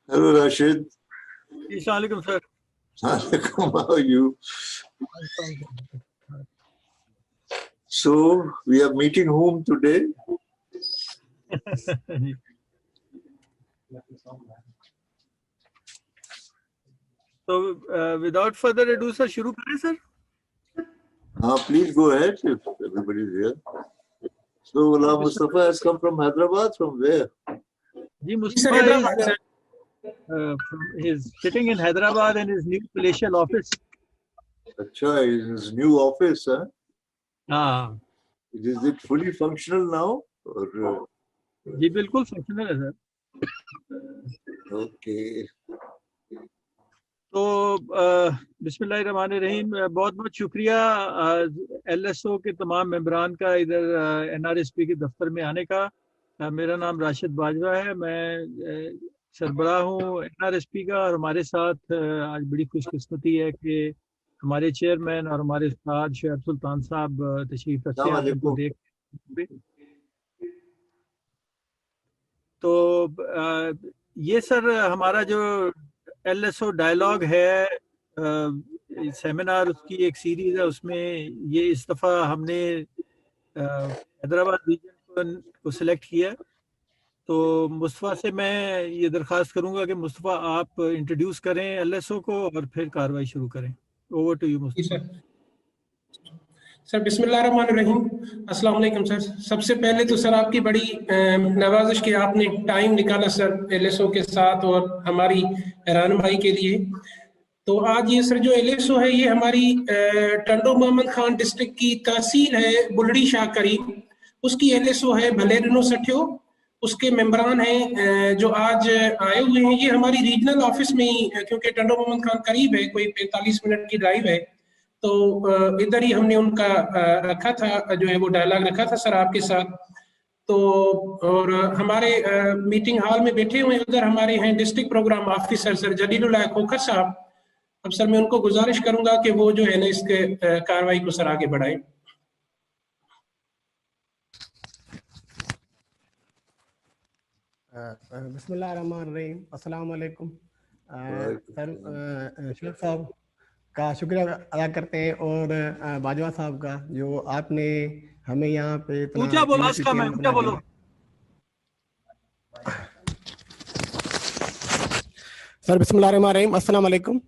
Hello, Rashid. Assalamualaikum, sir. Alaikum, how are you? So, we are meeting whom today? So, without further ado, sir, शुरू करें, sir? Please go ahead if everybody is here. So, Ghulam Mustafa has come from Hyderabad. From where? Ji, Mustafa is sitting in Hyderabad in his new palatial office. Acha, his new office, huh? Is it fully functional now? Or, जी बिल्कुल functional है sir. Okay. तो बिस्मिल्लाहिर्रहमानिर्रहीम, बहुत बहुत शुक्रिया LSO के तमाम मेंबरान का इधर NRSP के दफ्तर में आने का. मेरा नाम राशिद बाजवा है, मैं सरबराह हूँ NRSP का, और हमारे साथ आज बड़ी खुशकिस्मती है कि हमारे चेयरमैन और हमारे उस्ताद शुएब सुल्तान साहब तशरीफ रखते हैं उनको देख. तो ये सर हमारा जो LSO डायलॉग है, सेमिनार, उसकी एक सीरीज है. उसमें ये इस दफ़ा हमने हैदराबाद रीजन को सिलेक्ट किया. तो मुस्तफ़ा से मैं ये दरख्वास्त करूंगा कि मुस्तफ़ा आप इंट्रोड्यूस करें LSO को और फिर कार्रवाई शुरू करें. Over to you Mustafa. Sir बिस्मिल्लाहिर्रहमानिर्रहीम, अस्सलाम वालेकुम सर. सबसे पहले तो सर आपकी बड़ी नवाजिश कि आपने टाइम निकाला सर LSO के साथ और हमारी रहनुमाई के लिए. तो आज ये सर जो LSO है ये हमारी टंडो मोहम्मद खान डिस्ट्रिक्ट की तहसील है बुलड़ी शाह करीम, उसकी LSO है भलेरनो सठियो. उसके मेंबरान हैं जो आज आए हुए हैं. ये हमारी रीजनल ऑफिस में ही, क्योंकि टंडो मोहम्मद खान करीब है, कोई 45 मिनट की ड्राइव है, तो इधर ही हमने उनका रखा था, जो है वो डायलॉग रखा था सर आपके साथ. तो और हमारे मीटिंग हॉल में बैठे हुए उधर हमारे हैं district programme officer sir Jalilullah Khokhar साहब. अब सर मैं उनको गुजारिश करूंगा कि वो जो है ना इसके कार्रवाई को सर आगे बढ़ाएं. बिस्मिल्लाहिर्रहमानिर्रहीम, अस्सलाम वालेकुम. सर शुएब साहब का शुक्रिया अदा करते हैं और बाजवा साहब का जो आपने हमें यहाँ पे ऊंचा बोलो, ऊंचा बोलो. सर बिस्मिल्लाहिर्रहमानिर्रहीम, अस्सलाम वालेकुम.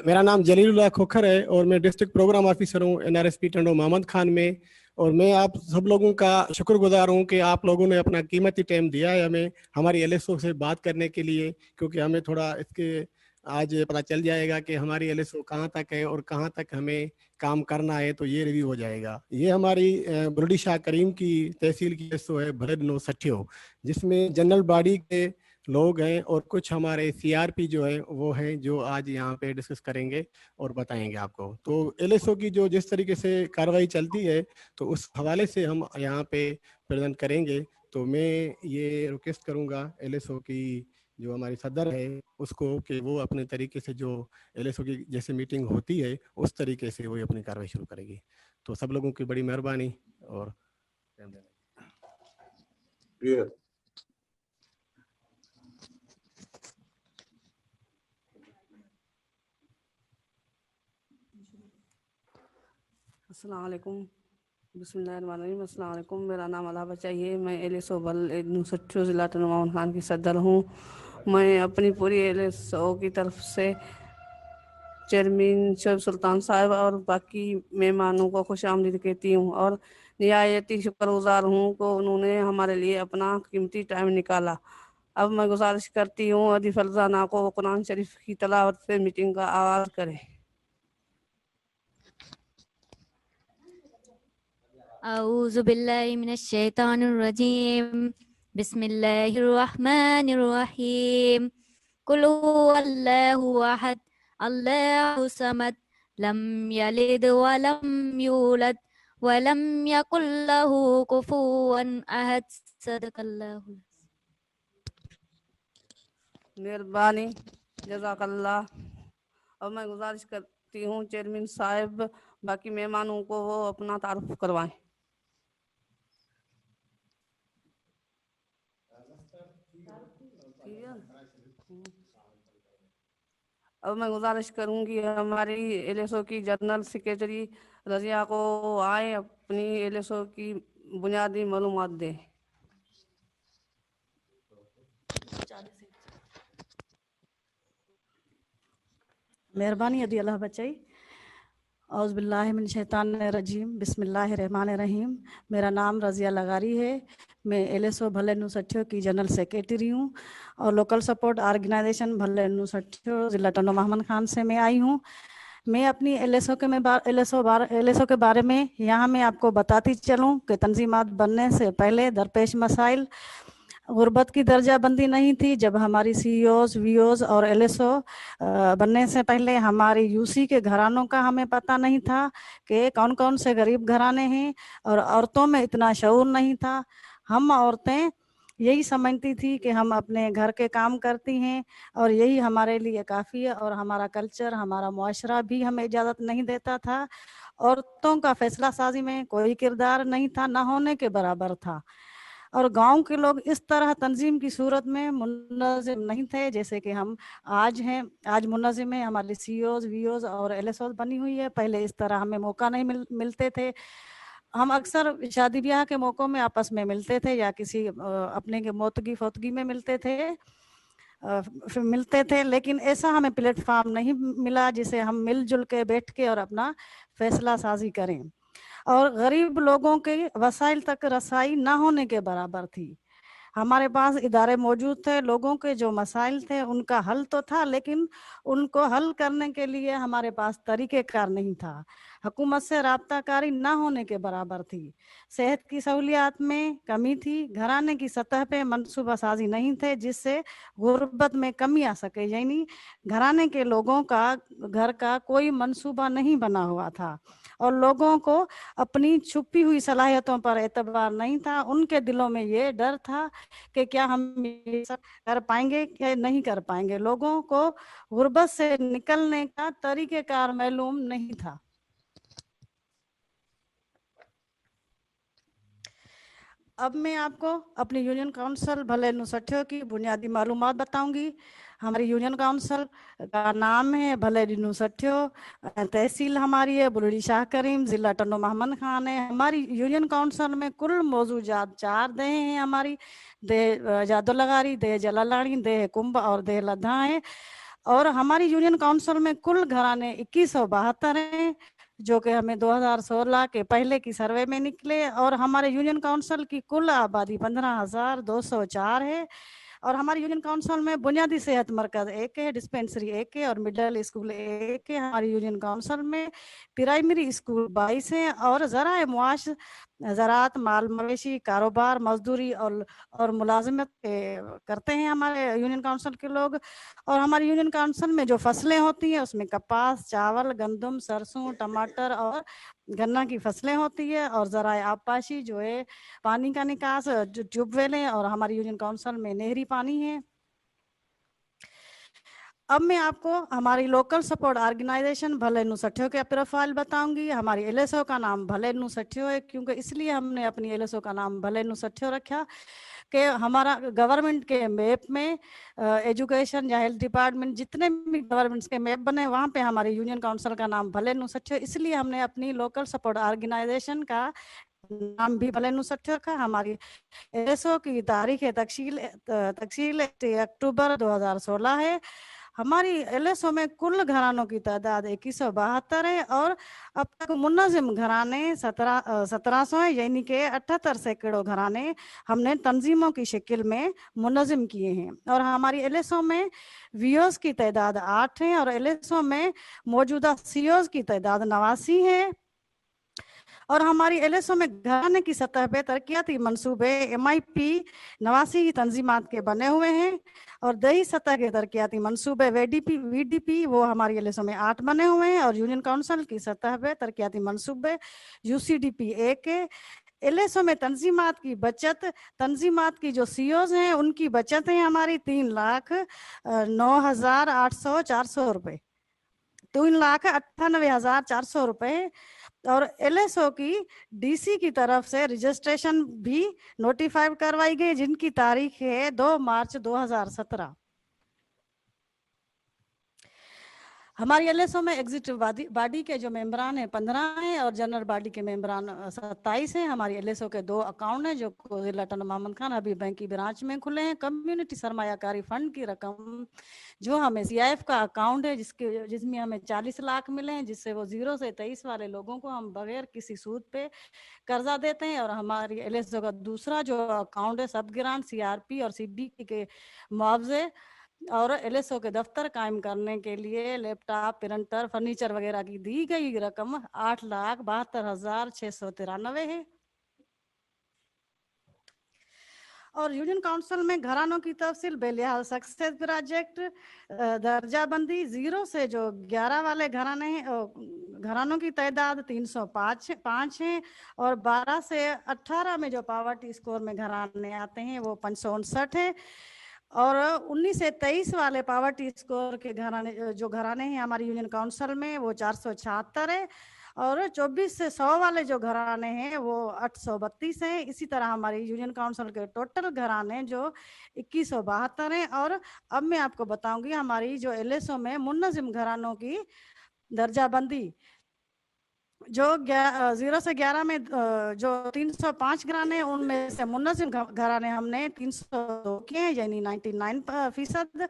मेरा नाम जलीलुल्लाह खोखर है और मैं डिस्ट्रिक्ट प्रोग्राम ऑफिसर हूँ NRSP टंडो मोहम्मद खान में. और मैं आप सब लोगों का शुक्रगुजार हूँ कि आप लोगों ने अपना कीमती टाइम दिया है हमें हमारी LSO से बात करने के लिए, क्योंकि हमें थोड़ा इसके आज पता चल जाएगा कि हमारी LSO कहाँ तक है और कहाँ तक हमें काम करना है. तो ये रिव्यू हो जाएगा. ये हमारी बुलड़ी शाह करीम की तहसील की LSO है भलेरनो सठियो, जिसमें जनरल बॉडी के लोग हैं और कुछ हमारे CRP जो है वो हैं, जो आज यहाँ पे डिस्कस करेंगे और बताएंगे आपको. तो LSO की जो जिस तरीके से कार्रवाई चलती है तो उस हवाले से हम यहाँ पे प्रेजेंट करेंगे. तो मैं ये रिक्वेस्ट करूँगा LSO की जो हमारी सदर है उसको कि वो अपने तरीके से जो LSO की जैसे मीटिंग होती है उस तरीके से वो अपनी कार्रवाई शुरू करेगी. तो सब लोगों की बड़ी मेहरबानी. और अस्सलाम वालेकुम, बिस्मिल्लाहिर्रहमानिर्रहीम. अस्सलाम वालेकुम. मेरा नाम अला बचाइए, मैं LSO भलेरनो सठियो ज़िला टंडो मोहम्मद खान की सदर हूँ. मैं अपनी पूरी LSO की तरफ से चेयरमैन शुएब सुल्तान साहब और बाकी मेहमानों को खुश आमदीद कहती हूँ और निहायती शुक्रगुजार हूँ कि उन्होंने हमारे लिए अपना कीमती टाइम निकाला. अब मैं गुजारिश करती हूँ अदी फरजाना को कुरान शरीफ की तलावत से मीटिंग का आगाज़ करें. أعوذ بالله من الشيطان الرجيم بسم الله الرحمن الرحيم قل هو الله أحد الله الصمد لم يلد ولم يولد ولم يكن له كفوا أحد. صدق الله. मेहरबानी, जज़ाकल्लाह. अब मैं गुजारिश करती हूँ चेयरमैन साहब बाकी मेहमानों को वो अपना तारुफ करवाएं. अब मैं गुजारिश करूंगी हमारी एलएसओ की जनरल सेक्रेटरी रजिया को आए अपनी एलएसओ की बुनियादी मालूमात दे। मेहरबानी अदी अल्लाह बचाई। औज़ुबिल्लाहिमिनश्शैतानिर्रजीम बिस्मिल्लाहिर्रहमानिर्रहीम। मेरा नाम रज़िया लगारी है। मैं एलएसओ भले नुसठियो की जनरल सेक्रेटरी हूँ और लोकल सपोर्ट ऑर्गेनाइजेशन भले नुसठियो ज़िला टंडो मोहम्मद खान से मैं आई हूँ। मैं अपनी एलएसओ के बारे में यहाँ मैं आपको बताती चलूँ कि तंजीमात बनने से पहले दरपेश मसाइल गुर्बत की दर्जा बंदी नहीं थी। जब हमारी सीईओज वीओज और एलएसओ बनने से पहले हमारी यूसी के घरानों का हमें पता नहीं था कि कौन कौन से गरीब घराने हैं और औरतों में इतना शऊर नहीं था। हम औरतें यही समझती थी कि हम अपने घर के काम करती हैं और यही हमारे लिए काफ़ी है और हमारा कल्चर हमारा मुआशरा भी हमें इजाज़त नहीं देता था। औरतों का फैसला साजी में कोई किरदार नहीं था, ना होने के बराबर था। और गांव के लोग इस तरह तंजीम की सूरत में मुनज़िम नहीं थे जैसे कि हम आज हैं। आज मुनज़िम है, हमारी सीईओज वीओज और एलएसओ बनी हुई है। पहले इस तरह हमें मौका नहीं मिलते थे। हम अक्सर शादी ब्याह के मौक़ों में आपस में मिलते थे या किसी अपने के मौतगी फौतगी में मिलते थे, लेकिन ऐसा हमें प्लेटफार्म नहीं मिला जिसे हम मिलजुल के बैठ के और अपना फैसला साजी करें। और गरीब लोगों के वसाइल तक रसाई ना होने के बराबर थी। हमारे पास इदारे मौजूद थे, लोगों के जो मसाइल थे उनका हल तो था, लेकिन उनको हल करने के लिए हमारे पास तरीक़ेकार नहीं था। हुकूमत से राब्ताकारी ना होने के बराबर थी। सेहत की सहूलियात में कमी थी। घराने की सतह पे मनसूबा साजी नहीं थे जिससे गुर्बत में कमी आ सके। यानी घराने के लोगों का घर का कोई मनसूबा नहीं बना हुआ था और लोगों को अपनी छुपी हुई सलाहियतों पर एतबार नहीं था। उनके दिलों में ये डर था कि क्या हम ये सब कर पाएंगे या नहीं कर पाएंगे। लोगों को गुर्बत से निकलने का तरीक़ेकार मालूम नहीं था। अब मैं आपको अपनी यूनियन काउंसिल भले नुसठियो की बुनियादी मालूमात बताऊंगी। हमारी यूनियन काउंसिल का नाम है भले नुसठियो। तहसील हमारी है बुलड़ी शाह करीम, ज़िला टंडो मोहम्मद खान है। हमारी यूनियन काउंसिल में कुल मौजूदात 4 देह हैं। हमारी देह जादो लगारी, देह जलालानी, देह कुंभ और देह लद्दा है। और हमारी यूनियन काउंसिल में कुल घराने 2172 हैं जो कि हमें 2016 के पहले की सर्वे में निकले। और हमारे यूनियन काउंसिल की कुल आबादी 15,204 है। और हमारी यूनियन काउंसिल में बुनियादी सेहत मरकज 1 है, डिस्पेंसरी 1 है और मिडिल स्कूल 1 है। हमारी यूनियन काउंसिल में प्राइमरी स्कूल 22 है और ज़राए मुआश ज़रात माल मवेशी कारोबार मजदूरी और मुलाजिमत करते हैं हमारे यूनियन काउंसिल के लोग। और हमारी यूनियन काउंसिल में जो फसलें होती हैं उसमें कपास, चावल, गंदम, सरसों, टमाटर और गन्ना की फसलें होती है। और ज़राए आबपाशी जो है पानी का निकास जो ट्यूबवेल है और हमारी यूनियन काउंसिल में नहरी पानी है। अब मैं आपको हमारी लोकल सपोर्ट ऑर्गेनाइजेशन भले नुसठियो के प्रोफाइल बताऊंगी। हमारी एलएसओ का नाम भले नुसठियो है क्योंकि इसलिए हमने अपनी एलएसओ का नाम भले नुसठियो रखा कि हमारा गवर्नमेंट के मैप में एजुकेशन या हेल्थ डिपार्टमेंट जितने भी गवर्नमेंट्स के मैप बने वहाँ पे हमारी यूनियन काउंसिल का नाम भले नुसठियो। इसलिए हमने अपनी लोकल सपोर्ट ऑर्गेनाइजेशन का नाम भी भले नुसठियो रखा। हमारी एलएसओ की तारीख तकसील अक्टूबर 2016 है। हमारी एलएसओ में कुल घरानों की तादाद 2172 है और अब तक मुनज़िम घराने 1700 है, यानी कि 78 सैकड़ों घराने हमने तंजीमों की शक्ल में मुनज़िम किए हैं। और हमारी एलएसओ में वीओज की तादाद 8 है और एलएसओ में मौजूदा सीओज की तादाद 89 है। और हमारी एलएसओ में घराने की सतह पे तरक्याती मंसूबे MIP 89 तंजीमात के बने हुए हैं और दही सतह के तरक्याती मंसूबे VDP वो हमारी एलएसओ में 8 बने हुए हैं। और यूनियन काउंसिल की सतह पे तरक्याती मंसूबे UCDP 1 है। एलएसओ में तंजीमात की जो सीओज हैं उनकी बचत है हमारी 3,09,800 रुपये, 3,98,400 रुपये। और एलएसओ की डीसी की तरफ से रजिस्ट्रेशन भी नोटिफाइड करवाई गई जिनकी तारीख है 2 मार्च 2017। हमारी एलएसओ में एग्जीक्यूटिव बॉडी के जो मेंबरान हैं 15 हैं और जनरल बॉडी के मेंबरान 27 हैं। हमारी एलएसओ के 2 अकाउंट हैं जो जिला टंडो मोहम्मद खान अभी बैंक की ब्रांच में खुले हैं। कम्युनिटी सरमायाकारी फंड की रकम जो हमें सीआईएफ का अकाउंट है जिसमें हमें 40 लाख मिले हैं, जिससे वो 0 से 23 वाले लोगों को हम बगैर किसी सूद पे कर्जा देते हैं। और हमारी एलएसओ का दूसरा जो अकाउंट है सब ग्रांट सीआरपी और सीबी के मुआवजे और एलएसओ के दफ्तर कायम करने के लिए लैपटॉप, प्रिंटर, फर्नीचर वगैरह की दी गई रकम 8,72,693 है। और यूनियन काउंसिल में घरानों की तफसील बेलिहाल सक्सेस प्रोजेक्ट दर्जाबंदी 0 से जो 11 वाले घराने हैं, घरानों की तादाद 305 हैं और 12 से 18 में जो पावर्टी स्कोर में घराने आते हैं वो 559 है। और 19 से 23 वाले पावर्टी स्कोर के घराने हैं हमारी यूनियन काउंसिल में वो 476 है। और 24 से 100 वाले जो घराने हैं वो 832 हैं। इसी तरह हमारी यूनियन काउंसिल के टोटल घराने जो 2172 हैं। और अब मैं आपको बताऊंगी हमारी जो एलएसओ में मुन्नजिम घरानों की दर्जाबंदी जो 0 से 11 में जो 305 घराने उनमें से मुन्नजिम घराने हमने 302 किए हैं यानी 99%।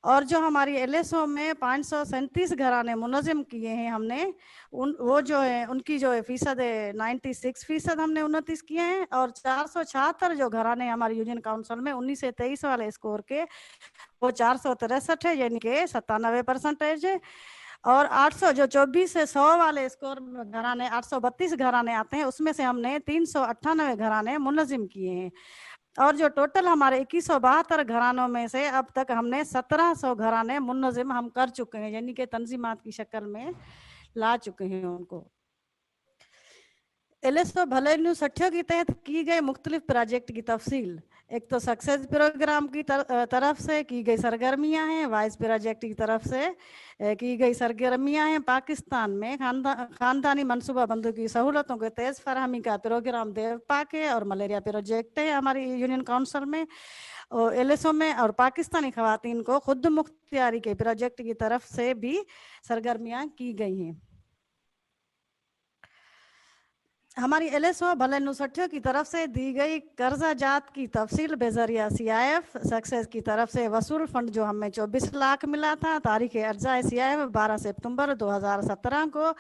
और जो हमारी एलएसओ में 537 घराने मुनज़िम किए हैं हमने वो जो है उनकी जो है फीसद है 96% हमने 29 किए हैं। और 476 जो घराने हमारी यूनियन काउंसिल में 19 से 23 वाले स्कोर के वो 463 है यानी कि 97% है। और 800 जो 24 से 100 वाले स्कोर घराने 832 घराने आते हैं उसमें से हमने 398 घराने मुनज़िम किए हैं। और जो टोटल हमारे 2172 घरानों में से अब तक हमने 1700 घराने मुनज़िम हम कर चुके हैं यानी कि तंजीमात की शक्ल में ला चुके हैं उनको। एलएसओ भले न्यू सठियों की तहत की गए मुख्तलिफ प्रोजेक्ट की तफसील एक तो सक्सेस प्रोग्राम की तरफ से की गई सरगर्मियां हैं, वाइस प्रोजेक्ट की तरफ से की गई सरगर्मियां हैं। पाकिस्तान में खानदानी मनसूबा बंदी की सहूलतों के तेज फरहमी का प्रोग्राम देव पाक है और मलेरिया प्रोजेक्ट है हमारी यूनियन काउंसिल में और एलएसओ में। और पाकिस्तानी खवातीन को खुद मुख्तियारी के प्रोजेक्ट की तरफ से भी सरगर्मियां की गई हैं। हमारी एलएसओ भले नुसठियों की तरफ से दी गई कर्जा जात की तफसील बेजरिया सीआईएफ सक्सेस की तरफ से वसूल फंड जो हमें 24 लाख मिला था तारीख अर्जा सीआईएफ 12 सितंबर 2017 को।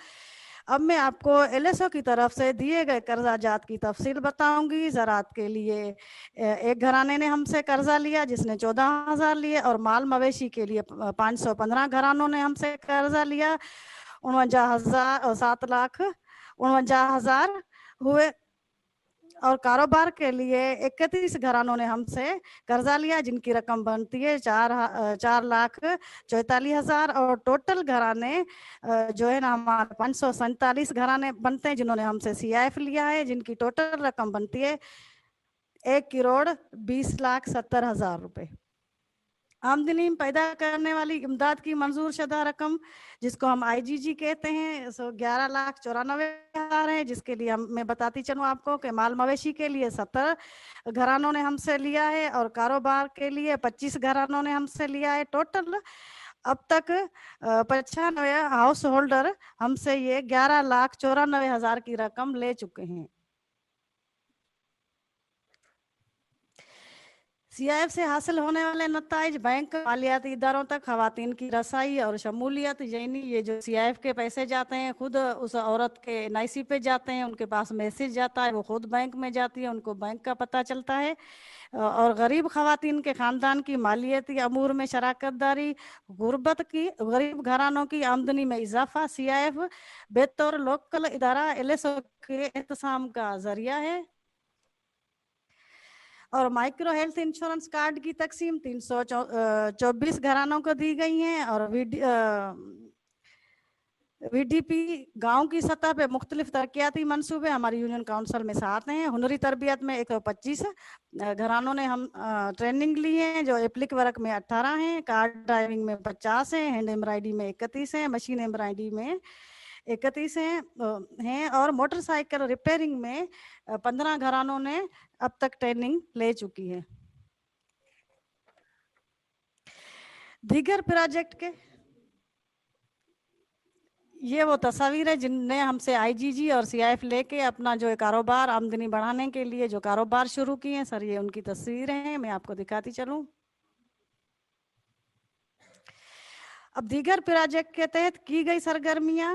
अब मैं आपको एलएसओ की तरफ से दिए गए कर्जा जात की तफसील बताऊंगी। ज़रात के लिए एक घराने ने हमसे कर्जा लिया जिसने 14,000 लिए और माल मवेशी के लिए 515 घरानों ने हमसे कर्जा लिया 7,49,000 हुए। और कारोबार के लिए 31 घरानों ने हमसे कर्जा लिया जिनकी रकम बनती है 4,44,000 और टोटल घराने जो है ना हमारे 547 घराने बनते हैं जिन्होंने हमसे सीआईएफ लिया है जिनकी टोटल रकम बनती है 1,20,70,000 रुपए। आमदनी पैदा करने वाली इमदाद की मंजूर शुदा रकम जिसको हम आईजीजी कहते हैं सो 11,94,000 है जिसके लिए मैं बताती चलूँ आपको कि माल मवेशी के लिए 70 घरानों ने हमसे लिया है और कारोबार के लिए 25 घरानों ने हमसे लिया है। टोटल अब तक 95 हाउस होल्डर हमसे ये 11,94,000 की रकम ले चुके हैं। सीआईएफ से हासिल होने वाले नताइज बैंक मालियाती इदारों तक खवातीन की रसाई और शमूलियत यानी ये जो सीआईएफ के पैसे जाते हैं खुद उस औरत के एनआईसी पे जाते हैं उनके पास मैसेज जाता है वो खुद बैंक में जाती है उनको बैंक का पता चलता है। और गरीब खवातीन के खानदान की मालियाती अमूर में शराकत दारी गुर्बत की गरीब घरानों की आमदनी में इजाफा सीआईएफ बेतौर लोकल इदारा एलएसओ के एहतसाम का जरिया है। और माइक्रो हेल्थ इंश्योरेंस कार्ड की तकसीम 324 घरानों को दी गई है। और वीडीपी गांव की सतह पे मुख्तलिफ तरक्याती मंसूबे हमारी यूनियन काउंसिल में साथ हैं। हुनरी तरबियत में 125 घरानों ने हम ट्रेनिंग ली है जो एप्लिक वर्क में 18 हैं, कार ड्राइविंग में 50 हैं, हैंड एम्ब्रॉयडरी में 31 हैं, मशीन एम्ब्रॉयडरी में 31 हैं और मोटरसाइकिल रिपेयरिंग में 15 घरानों ने अब तक ट्रेनिंग ले चुकी है। दीगर प्रोजेक्ट के ये वो तस्वीर है जिनने हमसे आईजीजी और सीआईएफ लेके अपना जो कारोबार आमदनी बढ़ाने के लिए जो कारोबार शुरू किए हैं सर, ये उनकी तस्वीरें हैं, मैं आपको दिखाती चलूं। अब दीगर प्रोजेक्ट के तहत की गई सरगर्मियां,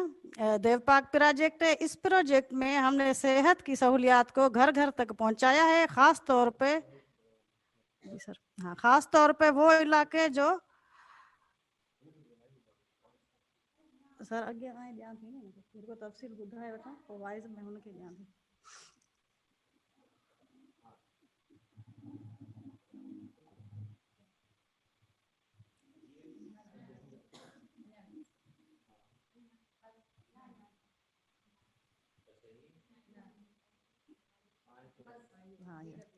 देवपाक प्रोजेक्ट है। इस प्रोजेक्ट में हमने सेहत की सहूलियात को घर घर तक पहुंचाया है, खास तौर पे सर, हाँ, खास तौर पे वो इलाके जो सर अगे आए ध्यान थी ना, मेरे को तफसील बुधाए वठा पोइ वाइस में हुनखे ध्यान थी। हाँ, ये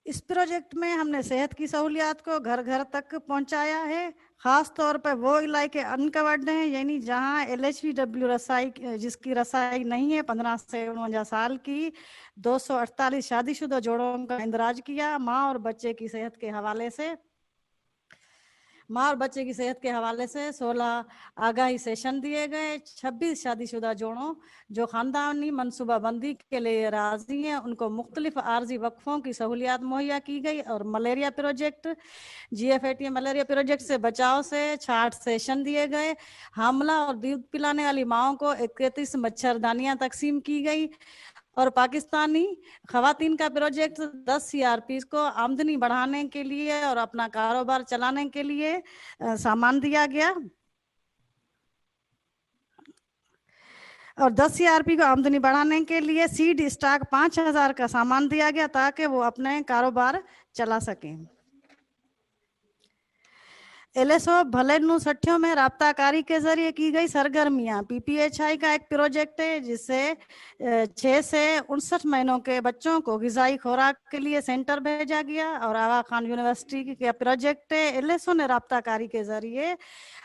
इस प्रोजेक्ट में हमने सेहत की सहूलियात को घर घर तक पहुंचाया है, खास तौर पर वो इलाके अनकवर्ड हैं, यानी जहां LHVW रसाई जिसकी रसाई नहीं है, 15 से 49 साल की 248 शादीशुदा जोड़ों का इंदराज किया। माँ और बच्चे की सेहत के हवाले से 16 आगाही सेशन दिए गए। 26 शादीशुदा जोड़ों जो खानदानी मनसूबाबंदी के लिए राजी हैं उनको मुख्तलिफ आर्जी वक्फों की सहूलियात मुहैया की गई। और malaria project GFAT malaria project से बचाव से 60 सेशन दिए गए। हामला और दूध पिलाने वाली माओं को 31 मच्छरदानियां तकसीम की गई। और पाकिस्तानी खवातीन का प्रोजेक्ट 10 CRP को आमदनी बढ़ाने के लिए और अपना कारोबार चलाने के लिए सामान दिया गया। और 10 CRP को आमदनी बढ़ाने के लिए सीड स्टॉक 5000 का सामान दिया गया ताकि वो अपने कारोबार चला सकें। LSO भले नू सठियों में राब्ताकारी के जरिए की गई सरगर्मियां। PPHI का एक प्रोजेक्ट है जिससे 6 से 59 महीनों के बच्चों को ग़िज़ाई खुराक के लिए सेंटर भेजा गया। और आगा खान यूनिवर्सिटी का प्रोजेक्ट है। LSO ने राब्ताकारी के जरिए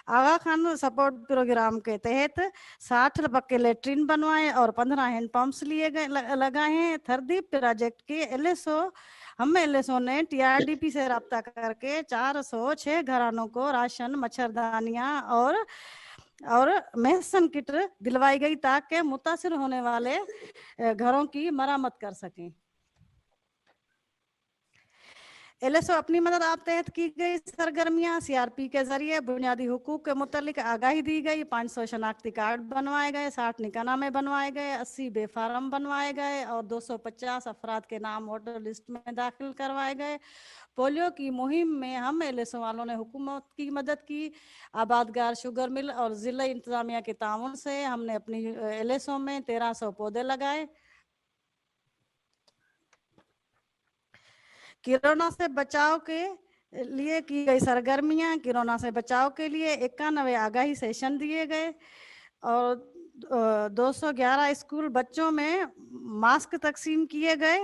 आगा खान सपोर्ट प्रोग्राम के तहत 60 पक्के लेटरिन बनवाए और 15 हैंड पंप्स लिए गए लगाए हैं। थरदीप प्रोजेक्ट के LSO ने TRDP से राब्ता करके 406 घरानों को राशन, मच्छरदानियां और महसन किट दिलवाई गई ताकि मुतासिर होने वाले घरों की मरम्मत कर सकें। LSO अपनी मदद आप तहत की गई सरगर्मियां। CRP के जरिए बुनियादी हुकूक के मुतालिक आगाही दी गई। 500 शनाख्ती कार्ड बनवाए गए, 60 निकाहनामे बनवाए गए, 80 बेफारम बनवाए गए और 250 अफराद के नाम वोटर लिस्ट में दाखिल करवाए गए। पोलियो की मुहिम में हम LSO वालों ने हुकूमत की मदद की। आबादगार शुगर मिल और जिला इंतजामिया के ताउन से हमने अपनी LSO में 1300 पौधे लगाए। कोरोना से बचाव के लिए की गई सरगर्मियां। कोरोना से बचाव के लिए 91 आगाही सेशन दिए गए और 211 स्कूल बच्चों में मास्क तकसीम किए गए।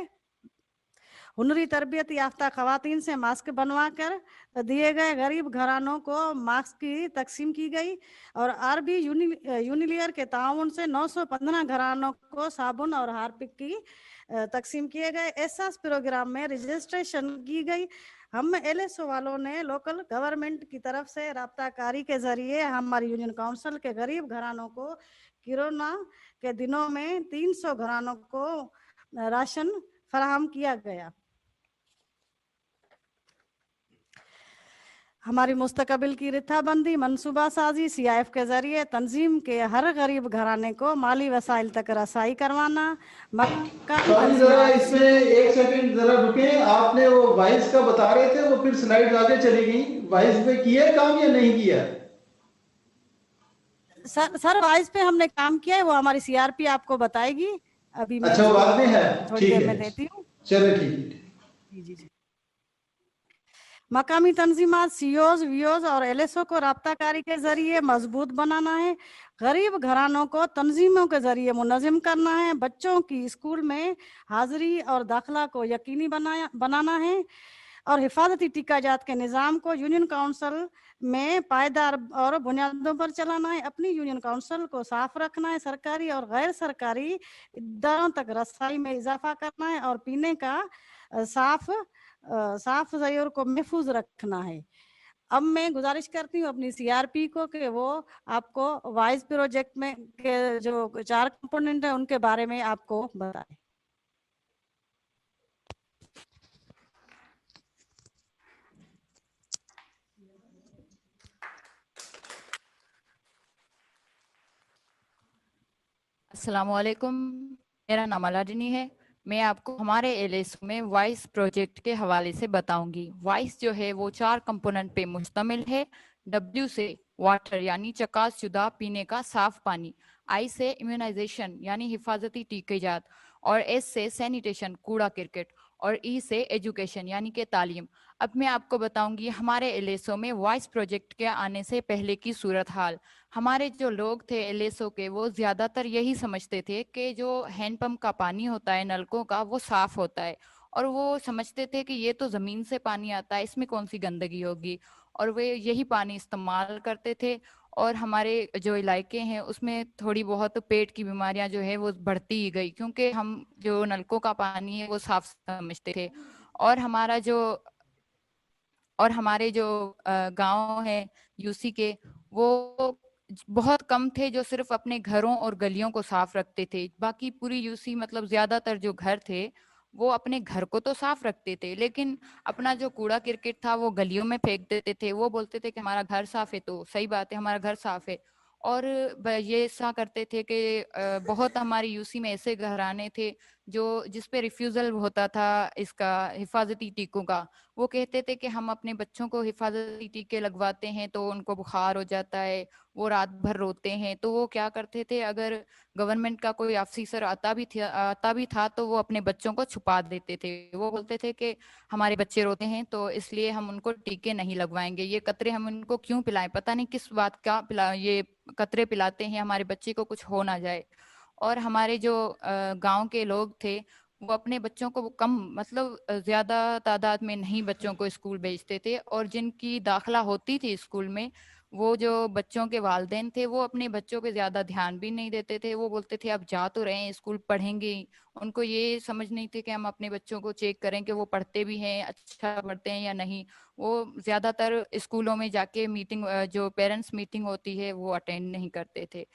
हुनरी तरबियत याफ्ता खवातीन से मास्क बनवा कर दिए गए। गरीब घरानों को मास्क की तकसीम की गई। और RB यूनिलियर के ताउन से 915 घरानों को साबुन और हार्पिक की तकसीम किए गए। एहसास प्रोग्राम में रजिस्ट्रेशन की गई। हम LSO वालों ने लोकल गवर्नमेंट की तरफ से राब्ताकारी के जरिए हमारी यूनियन काउंसिल के गरीब घरानों को कोरोना के दिनों में 300 घरानों को राशन फराहम किया गया। हमारी मुस्तकबिल की रिथाबंदी मनसूबा साजी CIF के जरिए तंजीम के हर गरीब घराने को माली वसाइल तक रसाई करवाना। जरा इसमें एक सेकंड जरा रुके, आपने वो वाइस का बता रहे थे, वो फिर स्लाइड आगे चली गई। वाइस पे किया काम या नहीं किया? सर वाइस पे हमने काम किया है, वो हमारी CRP आपको बताएगी। अभी अच्छा, वो बाद में है, थोड़ी देर में देती हूँ। चलो ठीक है। जी। मकामी तंजीमात COs, VOs और LSO को राब्ताकारी के जरिए मजबूत बनाना है। गरीब घरानों को तंजीमों के जरिए मुनज़्ज़म करना है। बच्चों की स्कूल में हाजिरी और दाखिला को यकीनी बनाना है और हिफाजती टीकाजात के निज़ाम को यूनियन काउंसिल में पायदार और बुनियादों पर चलाना है। अपनी यूनियन काउंसिल को साफ रखना है। सरकारी और गैर सरकारी इदारों तक रसाई में इजाफा करना है और पीने का साफ ज़यूर को महफूज रखना है। अब मैं गुजारिश करती हूँ अपनी CRP को कि वो आपको वाइज प्रोजेक्ट में के जो 4 कंपोनेंट है उनके बारे में आपको बताएं। अस्सलामुअलैकुम, मेरा नाम अलाडिनी है। मैं आपको हमारे एलएसओ में वाइस प्रोजेक्ट के हवाले से बताऊंगी। वाइस जो है वो 4 कंपोनेंट पे मुश्तमिल है। W से वाटर यानी चकासशुदा पीने का साफ पानी, I से इम्यूनाइजेशन यानी हिफाजती टीकेजात, और S से सैनिटेशन कूड़ा क्रिकेट, और E से एजुकेशन यानी कि तालीम। अब मैं आपको बताऊंगी हमारे एलएसओ में वाइस प्रोजेक्ट के आने से पहले की सूरत हाल। हमारे जो लोग थे एलएसओ के, वो ज़्यादातर यही समझते थे कि जो हैंडपम्प का पानी होता है नलकों का, वो साफ़ होता है, और वो समझते थे कि ये तो ज़मीन से पानी आता है, इसमें कौन सी गंदगी होगी, और वे यही पानी इस्तेमाल करते थे। और हमारे जो इलाके हैं उसमें थोड़ी बहुत पेट की बीमारियां जो है वो बढ़ती ही गई, क्योंकि हम जो नलकों का पानी है वो साफ समझते थे। और हमारे जो गांव हैं यूसी के, वो बहुत कम थे जो सिर्फ अपने घरों और गलियों को साफ रखते थे। बाकी पूरी यूसी मतलब ज्यादातर जो घर थे वो अपने घर को तो साफ रखते थे, लेकिन अपना जो कूड़ा क्रिकेट था वो गलियों में फेंक देते थे। वो बोलते थे कि हमारा घर साफ है, तो सही बात है, हमारा घर साफ है। और ये ऐसा करते थे कि बहुत हमारी यूसी में ऐसे घराने थे जिस पे रिफ्यूजल होता था इसका हिफाजती टीकों का। वो कहते थे कि हम अपने बच्चों को हिफाजती टीके लगवाते हैं तो उनको बुखार हो जाता है, वो रात भर रोते हैं। तो वो क्या करते थे, अगर गवर्नमेंट का कोई ऑफिसर आता भी था तो वो अपने बच्चों को छुपा देते थे। वो बोलते थे कि हमारे बच्चे रोते हैं तो इसलिए हम उनको टीके नहीं लगवाएंगे, ये कतरे हम उनको क्यों पिलाएं, पता नहीं किस बात का ये कतरे पिलाते हैं, हमारे बच्चे को कुछ हो ना जाए। और हमारे जो गांव के लोग थे वो अपने बच्चों को कम मतलब ज्यादा तादाद में नहीं बच्चों को स्कूल भेजते थे, और जिनकी दाखिला होती थी स्कूल में, वो जो बच्चों के वालिदैन थे वो अपने बच्चों पे ज्यादा ध्यान भी नहीं देते थे। वो बोलते थे अब जा तो रहे हैं स्कूल, पढ़ेंगे ही। उनको ये समझ नहीं थी कि हम अपने बच्चों को चेक करें कि वो पढ़ते भी हैं, अच्छा पढ़ते हैं या नहीं। वो ज्यादातर स्कूलों में जाके मीटिंग, जो पेरेंट्स मीटिंग होती है, वो अटेंड नहीं करते थे।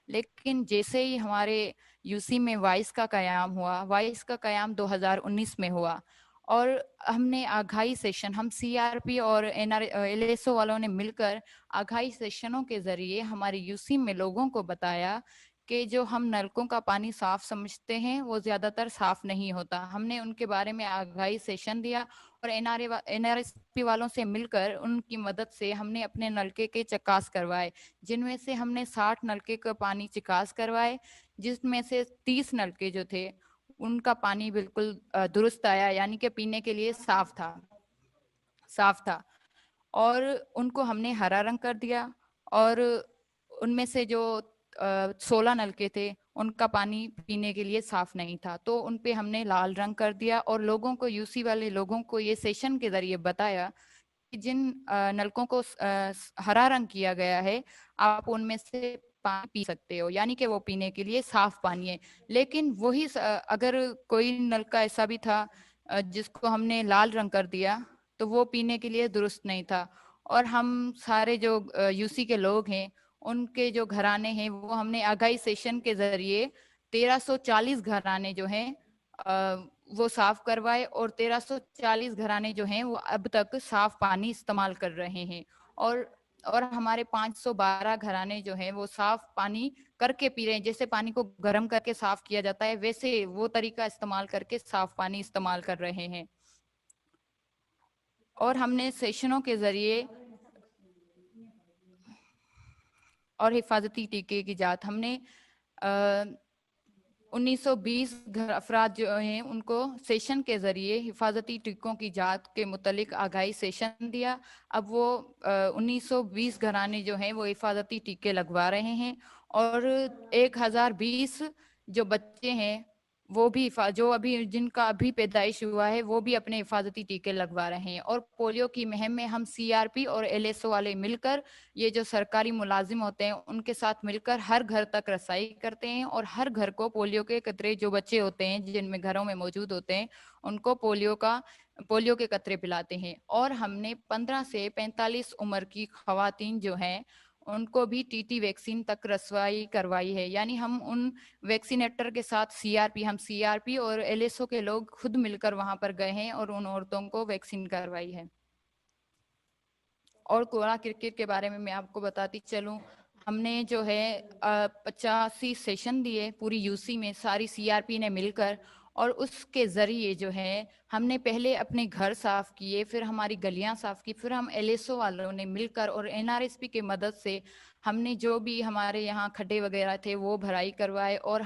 लेकिन जैसे ही हमारे यूसी में वाइस का कयाम हुआ, वाइस का कयाम 2019 में हुआ, और हमने आगाही सेशन, हम सीआरपी और एलएसओ वालों ने मिलकर आगाही सेशनों के जरिए हमारे यूसी में लोगों को बताया कि जो हम नलकों का पानी साफ समझते हैं वो ज्यादातर साफ नहीं होता। हमने उनके बारे में आगाही सेशन दिया, और एनआरएसपी वालों से मिलकर उनकी मदद से हमने अपने नलके के चकास करवाए, जिनमें से हमने 60 नलके का पानी चकास करवाए, जिसमें से 30 नलके जो थे उनका पानी बिल्कुल दुरुस्त आया, यानी कि पीने के लिए साफ था। और उनको हमने हरा रंग कर दिया, और उनमें से जो 16 नलके थे उनका पानी पीने के लिए साफ नहीं था, तो उन पे हमने लाल रंग कर दिया। और लोगों को, यूसी वाले लोगों को ये सेशन के जरिए बताया कि जिन नलकों को हरा रंग किया गया है, आप उनमें से पानी पी सकते हो, यानी कि वो पीने के लिए साफ पानी है। लेकिन वही अगर कोई नलका ऐसा भी था जिसको हमने लाल रंग कर दिया, तो वो पीने के लिए दुरुस्त नहीं था। और हम सारे जो यूसी के लोग हैं, उनके जो घराने हैं, वो हमने आगाही सेशन के जरिए 1340 घराने जो हैं वो साफ करवाए, और 1340 घराने जो हैं वो अब तक साफ पानी इस्तेमाल कर रहे हैं। और हमारे 512 घराने जो हैं वो साफ पानी करके पी रहे हैं। जैसे पानी को गर्म करके साफ किया जाता है, वैसे वो तरीका इस्तेमाल करके साफ पानी इस्तेमाल कर रहे हैं। और हमने सेशनों के जरिए और हिफाजती टीके की जात, हमने 1920 अफराद जो हैं उनको सेशन के जरिए हिफाजती टीकों की जात के मुतलिक आगाही सेशन दिया। अब वो 1920 घराने जो हैं वो हिफाजती टीके लगवा रहे हैं, और 1020 जो बच्चे हैं वो भी जो अभी जिनका अभी पैदाइश हुआ है वो भी अपने हिफाजती टीके लगवा रहे हैं। और पोलियो की मुहिम में हम सीआरपी और एलएसओ वाले मिलकर, ये जो सरकारी मुलाजिम होते हैं उनके साथ मिलकर हर घर तक रसाई करते हैं, और हर घर को पोलियो के कतरे जो बच्चे होते हैं जिनमें घरों में मौजूद होते हैं उनको पोलियो का पोलियो के कतरे पिलाते हैं। और हमने 15 से 45 उम्र की खवातीन जो हैं उनको भी टीटी वैक्सीन तक रसवाई करवाई है। यानी हम उन वैक्सीनेटर के साथ हम सीआरपी और एलएसओ के लोग खुद मिलकर वहां पर गए हैं और उन औरतों को वैक्सीन करवाई है। और कोड़ा क्रिकेट के बारे में मैं आपको बताती चलूं, हमने जो है 85 सेशन दिए पूरी यूसी में, सारी सीआरपी ने मिलकर, और उसके जरिए जो है हमने पहले अपने घर साफ किए, फिर हमारी गलियां साफ की, फिर हम एलएसओ वालों ने मिलकर और एनआरएसपी के मदद से हमने जो भी हमारे यहाँ खड्डे वगैरह थे वो भराई करवाए। और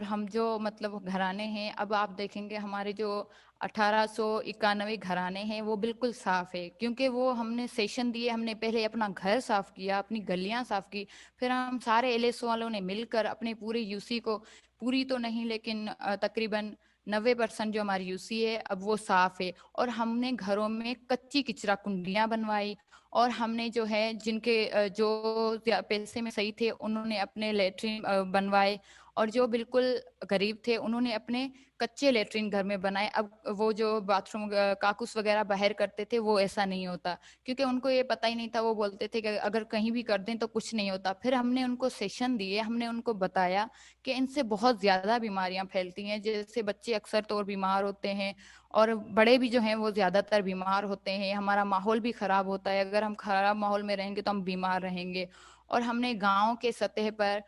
हम जो मतलब घराने हैं, अब आप देखेंगे हमारे जो 1891 घराने हैं वो बिल्कुल साफ है, क्योंकि वो हमने सेशन दिए, हमने पहले अपना घर साफ किया, अपनी गलियां साफ की, फिर हम सारे एलएसओ वालों ने मिलकर अपने पूरे यूसी को, पूरी तो नहीं लेकिन तकरीबन 90% जो हमारी यूसी है अब वो साफ है। और हमने घरों में कच्ची किचरा कुंडियां बनवाई, और हमने जो है जिनके जो पैसे में सही थे उन्होंने अपने लेटरिन बनवाए, और जो बिल्कुल गरीब थे उन्होंने अपने कच्चे लेटरिन घर में बनाए। अब वो जो बाथरूम काकूस वगैरह बाहर करते थे वो ऐसा नहीं होता, क्योंकि उनको ये पता ही नहीं था। वो बोलते थे कि अगर कहीं भी कर दें तो कुछ नहीं होता। फिर हमने उनको सेशन दिए, हमने उनको बताया कि इनसे बहुत ज्यादा बीमारियां फैलती हैं, जैसे बच्चे अक्सर तौर बीमार होते हैं और बड़े भी जो हैं वो ज्यादातर बीमार होते हैं। हमारा माहौल भी खराब होता है, अगर हम खराब माहौल में रहेंगे तो हम बीमार रहेंगे। और हमने गाँव के सतह पर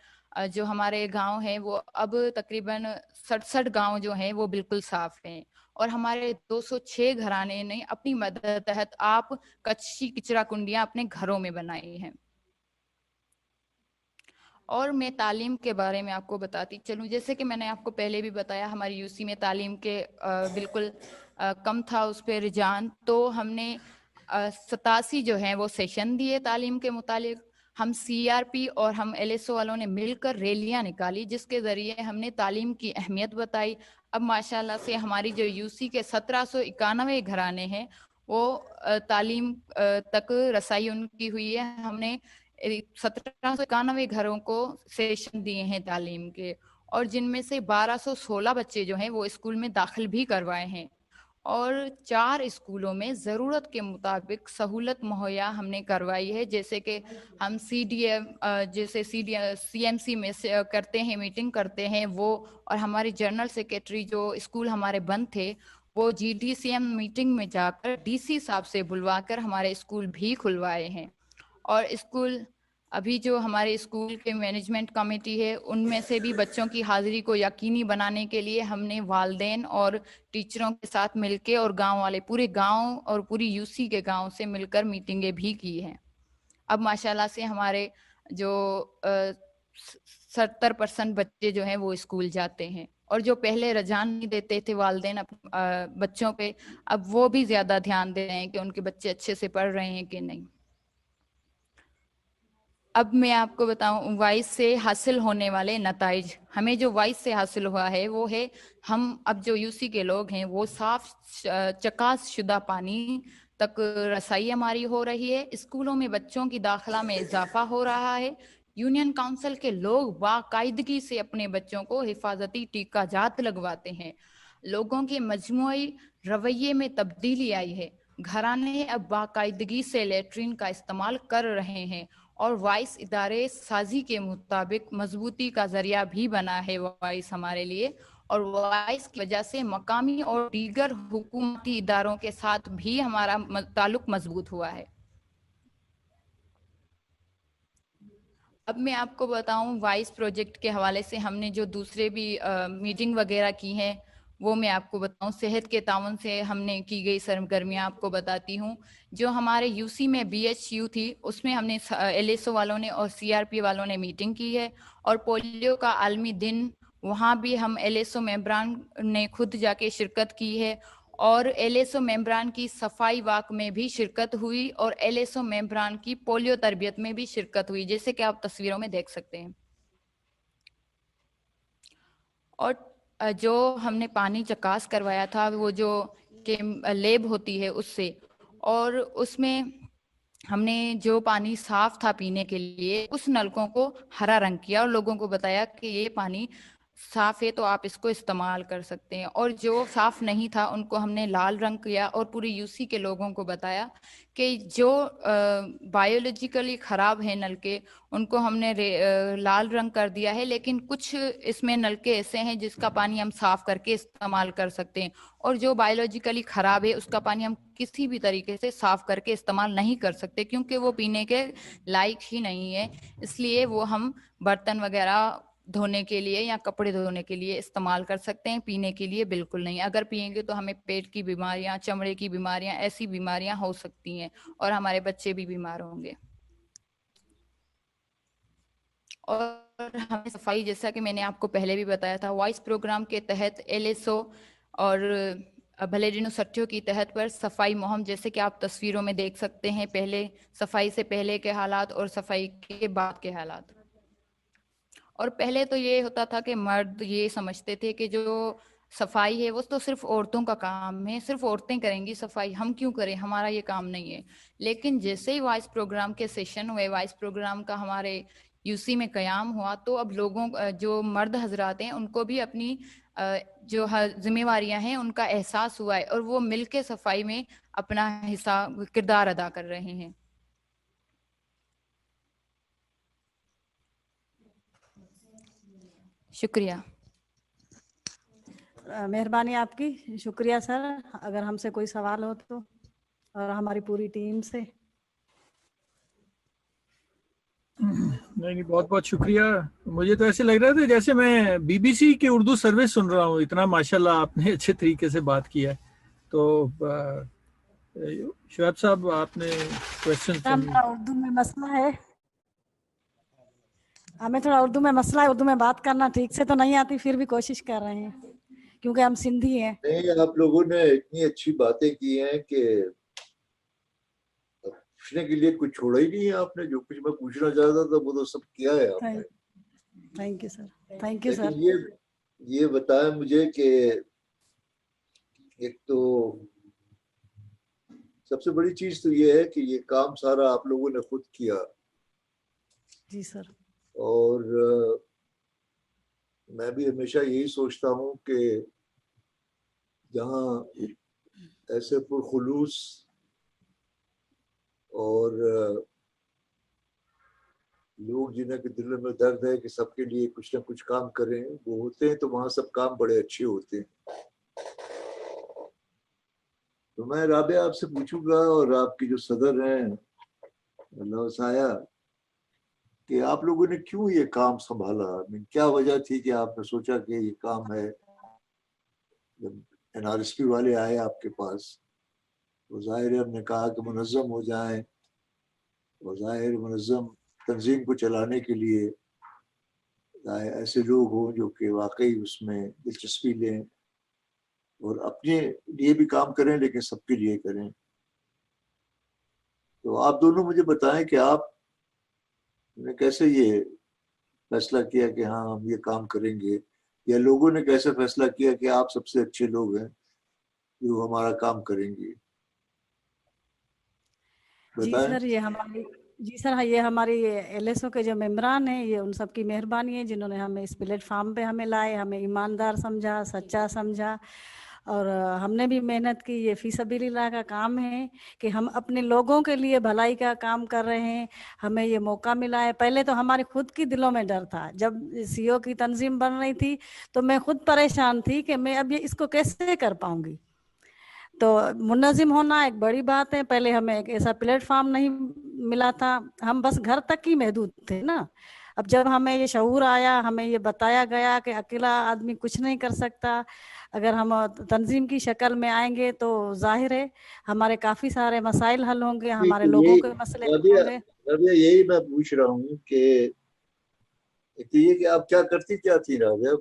जो हमारे गांव हैं वो अब तकरीबन 67 गांव जो हैं वो बिल्कुल साफ हैं। और हमारे 206 घराने ने अपनी मदद तहत आप कच्ची किचरा कुंडियां अपने घरों में बनाई हैं। और मैं तालीम के बारे में आपको बताती चलूं, जैसे कि मैंने आपको पहले भी बताया हमारी यूसी में तालीम के बिल्कुल कम था उस पर रुझान। तो हमने 87 जो है वो सेशन दिए तालीम के मुतालिक। हम सीआरपी और हम एलएसओ वालों ने मिलकर रैलियां निकाली, जिसके जरिए हमने तालीम की अहमियत बताई। अब माशाल्लाह से हमारी जो यूसी के 1791 घराने हैं वो तालीम तक रसाई उनकी हुई है। हमने 1791 घरों को सेशन दिए हैं तालीम के, और जिनमें से 1216 बच्चे जो हैं वो स्कूल में दाखिल भी करवाए हैं। और 4 स्कूलों में ज़रूरत के मुताबिक सहूलत मुहैया हमने करवाई है, जैसे कि हम सीएमसी में करते हैं, मीटिंग करते हैं वो, और हमारे जनरल सेक्रेटरी जो स्कूल हमारे बंद थे वो जीडीसीएम मीटिंग में जाकर डीसी साहब से बुलवाकर हमारे स्कूल भी खुलवाए हैं। और स्कूल अभी जो हमारे स्कूल के मैनेजमेंट कमेटी है उनमें से भी बच्चों की हाजिरी को यकीनी बनाने के लिए हमने वालिदैन और टीचरों के साथ मिलके और गांव वाले पूरे गांव और पूरी यूसी के गांव से मिलकर मीटिंगें भी की हैं। अब माशाल्लाह से हमारे जो 70% बच्चे जो हैं वो स्कूल जाते हैं, और जो पहले रुझान नहीं देते थे वालिदैन बच्चों पे, अब वो भी ज्यादा ध्यान दे रहे हैं कि उनके बच्चे अच्छे से पढ़ रहे हैं कि नहीं। अब मैं आपको बताऊं वाइस से हासिल होने वाले नताइज। हमें जो वाइस से हासिल हुआ है वो है, हम अब जो यूसी के लोग हैं वो साफ चकास शुदा पानी तक रसाई हमारी हो रही है। स्कूलों में बच्चों की दाखिला में इजाफा हो रहा है। यूनियन काउंसिल के लोग बाकायदगी से अपने बच्चों को हिफाजती टीका जात लगवाते हैं। लोगों के मजमूई रवैये में तब्दीली आई है। घराने अब बाकायदगी से लेटरिन का इस्तेमाल कर रहे हैं, और वाइस इदारे साजी के मुताबिक मजबूती का जरिया भी बना है वाइस हमारे लिए। और वाइस की वजह से मकामी और दीगर हुकूमती इदारों के साथ भी हमारा ताल्लुक मजबूत हुआ है। अब मैं आपको बताऊं वाइस प्रोजेक्ट के हवाले से हमने जो दूसरे भी मीटिंग वगैरह की हैं वो मैं आपको बताऊं। सेहत के ताउन से हमने की गई सरगर्मियां आपको बताती हूं। जो हमारे यूसी में बीएचयू थी उसमें हमने एलएसओ वालों ने और सीआरपी वालों ने मीटिंग की है। और पोलियो का आलमी दिन, वहाँ भी हम एलएसओ मेंबरान ने खुद जाके शिरकत की है, और एलएसओ मेंबरान की सफाई वाक में भी शिरकत हुई, और एलएसओ मेंबरान की पोलियो तरबियत में भी शिरकत हुई, जैसे कि आप तस्वीरों में देख सकते हैं। और जो हमने पानी चकास करवाया था वो जो लेब होती है उससे, और उसमें हमने जो पानी साफ था पीने के लिए उस नलकों को हरा रंग किया और लोगों को बताया कि ये पानी साफ है तो आप इसको इस्तेमाल कर सकते हैं। और जो साफ नहीं था उनको हमने लाल रंग किया और पूरी यूसी के लोगों को बताया कि जो बायोलॉजिकली ख़राब है नलके उनको हमने लाल रंग कर दिया है, लेकिन कुछ इसमें नलके ऐसे हैं जिसका पानी हम साफ करके इस्तेमाल कर सकते हैं, और जो बायोलॉजिकली ख़राब है उसका पानी हम किसी भी तरीके से साफ करके इस्तेमाल नहीं कर सकते, क्योंकि वो पीने के लायक ही नहीं है। इसलिए वो हम बर्तन वगैरह धोने के लिए या कपड़े धोने के लिए इस्तेमाल कर सकते हैं, पीने के लिए बिल्कुल नहीं। अगर पिएंगे तो हमें पेट की बीमारियां, चमड़े की बीमारियां, ऐसी बीमारियां हो सकती हैं और हमारे बच्चे भी बीमार होंगे। और हमें सफाई, जैसा कि मैंने आपको पहले भी बताया था, वॉइस प्रोग्राम के तहत LSO और भलेडिनो सट्टियों की तहत पर सफाई मुहिम, जैसे कि आप तस्वीरों में देख सकते हैं, पहले सफाई से पहले के हालात और सफाई के बाद के हालात। और पहले तो ये होता था कि मर्द ये समझते थे कि जो सफाई है वो तो सिर्फ औरतों का काम है, सिर्फ औरतें करेंगी सफाई, हम क्यों करें, हमारा ये काम नहीं है। लेकिन जैसे ही वॉइस प्रोग्राम के सेशन हुए, वॉइस प्रोग्राम का हमारे यूसी में क़याम हुआ, तो अब लोगों जो मर्द हजरात हैं उनको भी अपनी जो जिम्मेवारियां हैं उनका एहसास हुआ है और वो मिल के सफाई में अपना हिस्सा किरदार अदा कर रहे हैं। शुक्रिया। मेहरबानी आपकी, शुक्रिया सर। अगर हमसे कोई सवाल हो तो, और हमारी पूरी टीम से। नहीं, बहुत बहुत शुक्रिया। मुझे तो ऐसे लग रहा था जैसे मैं BBC की उर्दू सर्विस सुन रहा हूँ, इतना माशाल्लाह आपने अच्छे तरीके से बात किया है। तो शुएब साहब, आपने क्वेश्चन। उर्दू में मसला है, हमें थोड़ा उर्दू में मसला है, उर्दू में बात करना ठीक से तो नहीं आती, फिर भी कोशिश कर रहे हैं क्योंकि हम सिंधी हैं। नहीं, आप लोगों ने इतनी अच्छी बातें की हैं कि पूछने के लिए कुछ छोड़ा ही नहीं है आपने। जो कुछ मैं पूछना चाहता था वो तो सब किया है आपने। Thank you sir, thank you sir. ये बताएं मुझे कि एक तो सबसे बड़ी चीज तो ये है कि ये काम सारा आप लोगों ने खुद किया। जी सर। और मैं भी हमेशा यही सोचता हूँ कि जहाँ ऐसे पुरखुलूस और लोग जिन्हें के दिल में दर्द है कि सबके लिए कुछ ना कुछ काम करें, वो होते हैं, तो वहाँ सब काम बड़े अच्छे होते हैं। तो मैं राबिया आपसे पूछूंगा, और आपकी जो सदर हैं अल्लाह वसाया, कि आप लोगों ने क्यों ये काम संभाला? क्या वजह थी कि आपने सोचा कि ये काम है? जब NRSP वाले आए आपके पास तो जाहिर है हमने कहा कि मुनज़्ज़म हो जाएं, और जाहिर मुनज़्ज़म तंजीम को चलाने के लिए ऐसे लोग हों जो कि वाकई उसमें दिलचस्पी लें और अपने लिए भी काम करें लेकिन सबके लिए करें। तो आप दोनों मुझे बताएं कि आपने कैसे ये फैसला किया कि हाँ हम ये काम करेंगे, या लोगों ने कैसे फैसला किया कि आप सबसे अच्छे लोग हैं जो हमारा काम करेंगे? जी सर, ये हमारी LSO के जो मेम्बरान हैं, ये उन सब की मेहरबानी है जिन्होंने हमें इस प्लेटफार्म पे हमें लाए, हमें ईमानदार समझा, सच्चा समझा, और हमने भी मेहनत की। ये फी सबीलिल्लाह का काम है कि हम अपने लोगों के लिए भलाई का काम कर रहे हैं, हमें ये मौका मिला है। पहले तो हमारे खुद की दिलों में डर था, जब CO की तंजीम बन रही थी तो मैं खुद परेशान थी कि मैं अब ये इसको कैसे कर पाऊंगी। तो मुनज़्ज़िम होना एक बड़ी बात है। पहले हमें एक ऐसा प्लेटफार्म नहीं मिला था, हम बस घर तक ही महदूद थे ना। अब जब हमें ये शऊर आया, हमें ये बताया गया कि अकेला आदमी कुछ नहीं कर सकता, अगर हम तंजीम की शक्ल में आएंगे तो जाहिर है हमारे काफ़ी सारे मसाइल हल होंगे, हमारे लोगों के मसले होंगे। राबिया, यही मैं पूछ रहा हूँ कि ये कि आप क्या थी राबिया?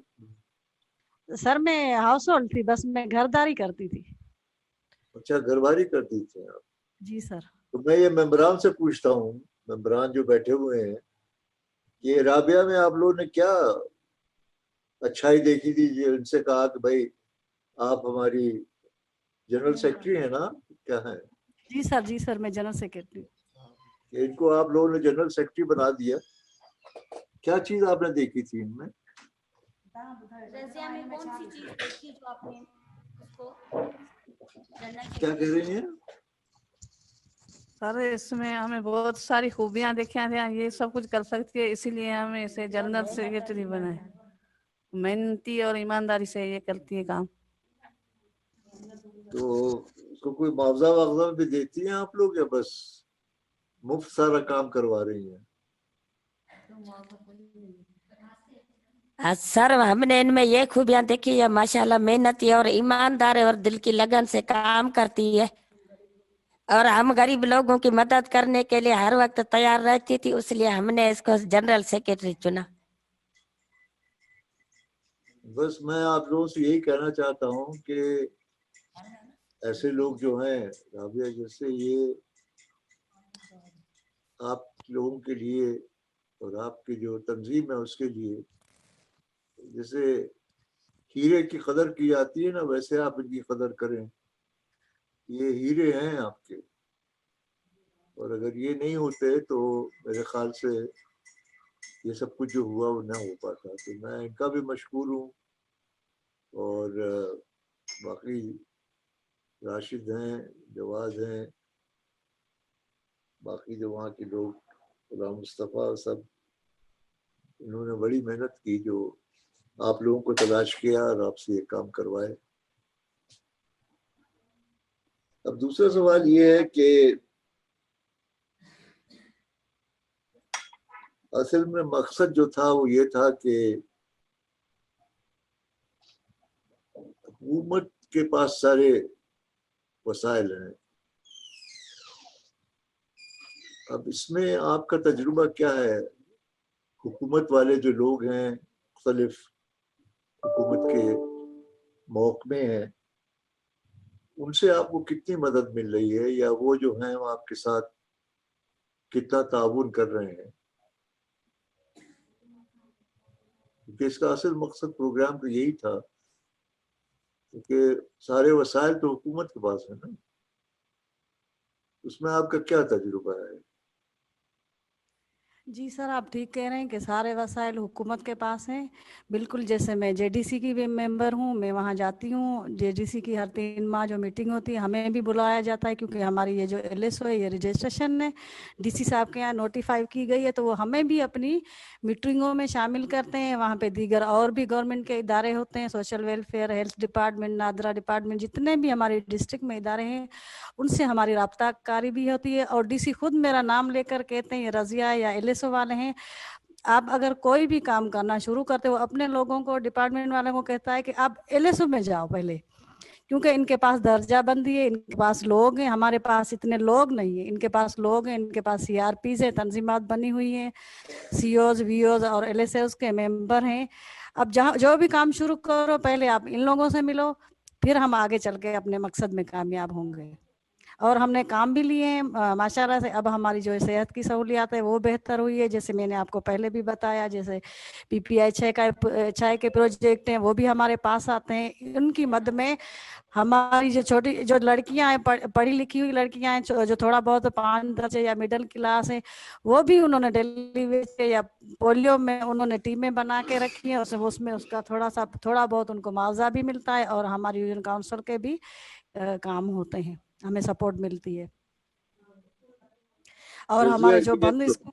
सर मैं हाउस होल्ड थी, बस मैं घरदारी करती थी। अच्छा, घरवारी करती थी आप? जी सर। तो मैं ये मेम्बरान से पूछता हूँ, मेम्बरान जो बैठे हुए हैं, कि राबिया में आप लोगों ने क्या अच्छाई देखी थी जो इनसे कहा कि भाई आप हमारी जनरल सेक्रेटरी है ना, क्या है? जी सर, मैं जनरल सेक्रेटरी। इनको आप लोगों ने जनरल सेक्रेटरी बना दिया, क्या चीज आपने देखी थी इनमें? रज़िया में कौन सी चीज देखी जो आपने उसको क्या कह रही हैं? सर इसमें हमें बहुत सारी खूबियां देखी हैं, ये सब कुछ कर सकती है, इसीलिए हमें इसे जनरल सेक्रेटरी बनाए। मेहनती और ईमानदारी से ये करती है काम। तो उसको कोई मुआवजा वावजा भी देती हैं आप लोग, या बस मुफ्त सारा काम करवा रही हैं? सर हमने इनमें ये खूबियां देखी है, माशाल्लाह मेहनती और ईमानदार है और दिल की लगन से काम करती है, और हम गरीब लोगों की मदद करने के लिए हर वक्त तैयार रहती थी, इसलिए हमने इसको जनरल सेक्रेटरी चुना। बस मैं आप लोगों से यही कहना चाहता हूँ कि ऐसे लोग जो हैं राबिया जैसे, ये आप लोगों के लिए और आपकी जो तंजीम है उसके लिए, जैसे हीरे की कदर की जाती है ना, वैसे आप इनकी कदर करें। ये हीरे हैं आपके, और अगर ये नहीं होते तो मेरे ख्याल से ये सब कुछ जो हुआ वो ना हो पाता। तो मैं इनका भी मशकूर हूँ, और बाकी राशिद हैं, जवाद हैं, बाकी जो वहाँ के लोग, गुलाम मुस्तफ़ा, सब इन्होंने बड़ी मेहनत की जो आप लोगों को तलाश किया और आपसे ये काम करवाए। अब दूसरा सवाल ये है कि असल में मकसद जो था वो ये था कि हुकूमत के पास सारे वसाइल हैं। अब इसमें आपका तजुर्बा क्या है? हुकूमत वाले जो लोग हैं, मुख्तलिफ हुकूमत के महकमे हैं, उनसे आपको कितनी मदद मिल रही है, या वो जो हैं वो आपके साथ कितना ताउन कर रहे हैं? क्योंकि इसका असल मकसद प्रोग्राम तो यही था, क्योंकि सारे वसाइल तो हुकूमत के पास है ना। उसमें आपका क्या तजुर्बा है? जी सर, आप ठीक कह रहे हैं कि सारे वसाइल हुकूमत के पास हैं। बिल्कुल, जैसे मैं जेडीसी की भी मेंबर हूँ, मैं वहाँ जाती हूँ। जेडीसी की हर 3 माह जो मीटिंग होती है हमें भी बुलाया जाता है, क्योंकि हमारी ये जो एलएसओ है ये रजिस्ट्रेशन है डीसी साहब के यहाँ नोटिफाई की गई है, तो वो हमें भी अपनी मीटिंगों में शामिल करते हैं। वहाँ पे दीगर और भी गवर्नमेंट के इदारे होते हैं, social welfare, health department, NADRA department, जितने भी हमारे डिस्ट्रिक्ट में इदारे हैं उनसे हमारी राब्ताकारी भी होती है। और डीसी खुद मेरा नाम लेकर कहते हैं, रज़िया या एलएसओ वाले हैं, आप अगर कोई भी काम करना शुरू करते हो अपने लोगों को, डिपार्टमेंट वालों को कहता है कि आप एलएसओ में जाओ पहले, क्योंकि इनके पास दर्जा बंदी है, इनके पास लोग हैं, हमारे पास इतने लोग नहीं है। इनके पास लोग हैं, इनके पास सीआरपीज है, तंजीमात बनी हुई हैं, सीओज, वीओज और एलएसओज के मेंबर हैं। अब जहाँ जो भी काम शुरू करो पहले आप इन लोगों से मिलो, फिर हम आगे चल के अपने मकसद में कामयाब होंगे। और हमने काम भी लिए हैं माशाल्लाह से। अब हमारी जो सेहत की सहूलियात है वो बेहतर हुई है, जैसे मैंने आपको पहले भी बताया, जैसे पीपीआई 6 के प्रोजेक्ट हैं वो भी हमारे पास आते हैं। उनकी मद में हमारी जो छोटी जो लड़कियां हैं, पढ़ी लिखी हुई लड़कियां हैं, जो थोड़ा बहुत 5 दर्जे या मिडिल क्लास है, वो भी उन्होंने डेली वेज या पोलियो में उन्होंने टीमें बना के रखी हैं। उसमें उसका थोड़ा बहुत उनको मुआवजा भी मिलता है, और हमारी यूनियन काउंसिल के भी काम होते हैं, हमें सपोर्ट मिलती है। और हमारे जो बंद स्कूल,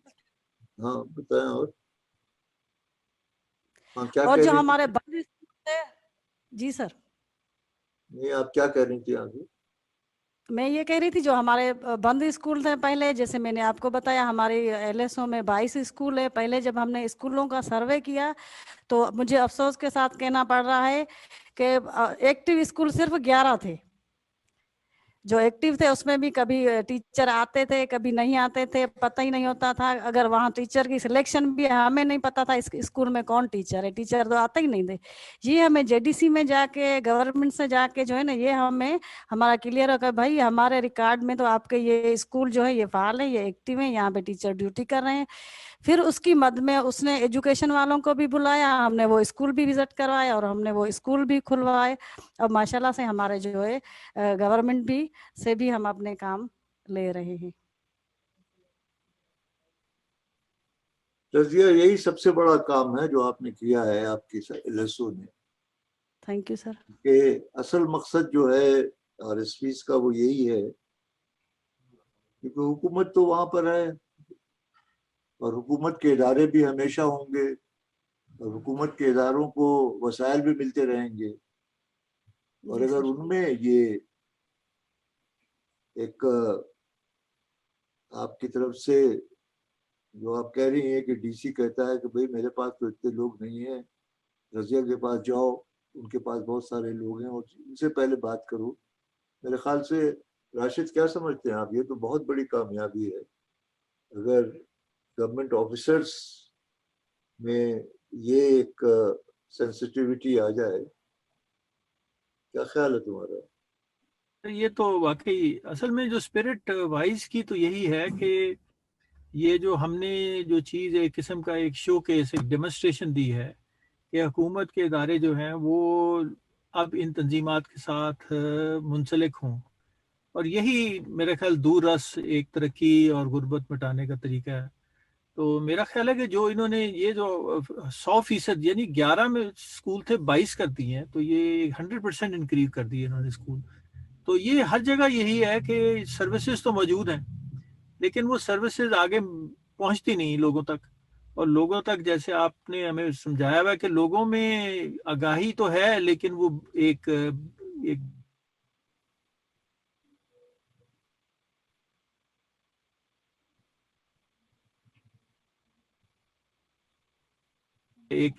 हाँ बताएं। और हाँ, क्या और कह जो रही हमारे थी? बंद स्कूल है, जी सर, नहीं, आप क्या कह रही थी आगे? मैं ये कह रही थी जो हमारे बंद स्कूल थे पहले, जैसे मैंने आपको बताया हमारे एलएसओ में 22 स्कूल है। पहले जब हमने स्कूलों का सर्वे किया तो मुझे अफसोस के साथ कहना पड़ रहा है कि एक्टिव स्कूल सिर्फ 11 थे। जो एक्टिव थे उसमें भी कभी टीचर आते थे, कभी नहीं आते थे, पता ही नहीं होता था। अगर वहाँ टीचर की सिलेक्शन भी हमें नहीं पता था इस स्कूल में कौन टीचर है, टीचर तो आते ही नहीं थे। ये हमें जेडीसी में जाके, गवर्नमेंट से जाके जो है ना, ये हमें हमारा क्लियर होगा, भाई हमारे रिकॉर्ड में तो आपके ये स्कूल जो है ये फाल है, ये एक्टिव है, यहाँ पे टीचर ड्यूटी कर रहे हैं। फिर उसकी मद में उसने एजुकेशन वालों को भी बुलाया, हमने वो स्कूल भी विजिट करवाया और हमने वो स्कूल भी खुलवाए। अब माशाल्लाह से हमारे जो है गवर्नमेंट भी से भी हम अपने काम ले रहे हैं। रज़िया, यही सबसे बड़ा काम है जो आपने किया है आपकी LSO ने। Thank you sir. कि असल मकसद जो है और इस फीस का वो यही है, क्योंकि हुकूमत तो वहाँ पर है और हुकूमत के इदारे भी हमेशा होंगे और हुकूमत के इदारों को वसाइल भी मिलते रहेंगे, और अगर उनमें ये एक आपकी तरफ से जो आप कह रही हैं कि DC कहता है कि भाई मेरे पास तो इतने लोग नहीं हैं, रज़िया के पास जाओ, उनके पास बहुत सारे लोग हैं और उनसे पहले बात करो, मेरे ख्याल से राशिद क्या समझते हैं आप, ये तो बहुत बड़ी कामयाबी है अगर गवर्नमेंट ऑफिसर्स में ये एक सेंसिटिविटी आ जाए। क्या ख्याल है तुम्हारा? ये तो वाकई असल में जो स्पिरिट वाइज की तो यही है कि ये जो हमने जो चीज़ एक किस्म का एक शो केस एक डेमोन्स्ट्रेशन दी है कि हुकूमत के इदारे जो हैं वो अब इन तंजीमात के साथ मुंसलिक हों, और यही मेरा ख्याल दूर रस एक तरक्की और गुर्बत मिटाने का तरीका है। तो मेरा ख्याल है कि जो इन्होंने ये जो 100% यानी 11 में स्कूल थे 22 कर दिए हैं, तो ये 100% इंक्रीज कर दिए इन्होंने स्कूल। तो ये हर जगह यही है कि सर्विसेज तो मौजूद हैं लेकिन वो सर्विसेज आगे पहुंचती नहीं लोगों तक, और लोगों तक जैसे आपने हमें समझाया हुआ कि लोगों में आगाही तो है लेकिन वो एक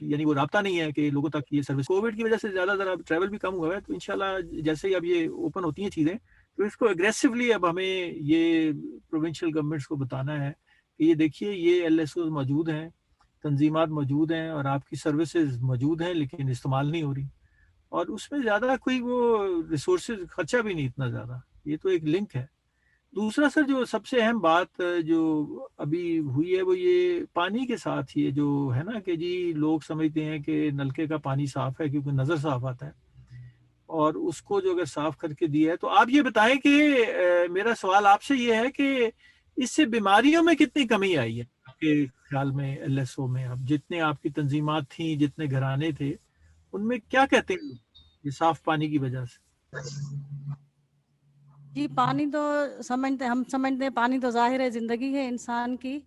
यानी वो राब्ता नहीं है कि लोगों तक ये सर्विस। कोविड की वजह से ज़्यादा ज़रा ट्रैवल भी कम हुआ है, तो इंशाल्लाह जैसे ही अब ये ओपन होती हैं चीज़ें तो इसको एग्रेसिवली अब हमें ये प्रोविंशियल गवर्नमेंट्स को बताना है कि ये देखिए ये LSO मौजूद हैं, तंजीमात मौजूद हैं और आपकी सर्विसेज मौजूद हैं लेकिन इस्तेमाल नहीं हो रही, और उसमें ज़्यादा कोई वो रिसोर्सेज खर्चा भी नहीं इतना ज़्यादा। ये तो एक लिंक है। दूसरा सर जो सबसे अहम बात जो अभी हुई है वो ये पानी के साथ ये जो है ना कि जी लोग समझते हैं कि नलके का पानी साफ है क्योंकि नज़र साफ आता है, और उसको जो अगर साफ करके दिया है तो आप ये बताएं कि मेरा सवाल आपसे ये है कि इससे बीमारियों में कितनी कमी आई है आपके ख्याल में LSO में? अब जितने आपकी तंजीमात थी, जितने घराने थे, उनमें क्या कहते हैं ये साफ पानी की वजह से? जी पानी तो हम समझते हैं पानी तो जाहिर है जिंदगी है इंसान की।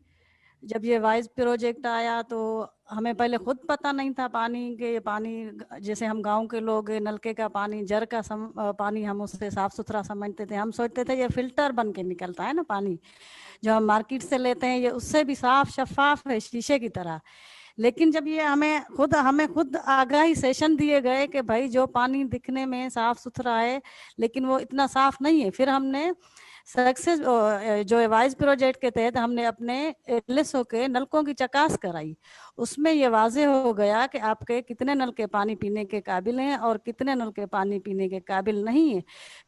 जब ये वाइज प्रोजेक्ट आया तो हमें पहले खुद पता नहीं था पानी के, ये पानी जैसे हम गांव के लोग नलके का पानी जर का पानी हम उससे साफ सुथरा समझते थे। हम सोचते थे ये फिल्टर बन के निकलता है ना पानी जो हम मार्केट से लेते हैं, ये उससे भी साफ शफाफ है शीशे की तरह। लेकिन जब ये हमें खुद आगाही सेशन दिए गए कि भाई जो पानी दिखने में साफ सुथरा है लेकिन वो इतना साफ नहीं है, फिर हमने सक्सेस जो वाइज प्रोजेक्ट के तहत हमने अपने LSO के नलकों की चकास कराई। उसमें ये वाजे हो गया कि आपके कितने नलके पानी पीने के काबिल हैं और कितने नलके पानी पीने के काबिल नहीं है।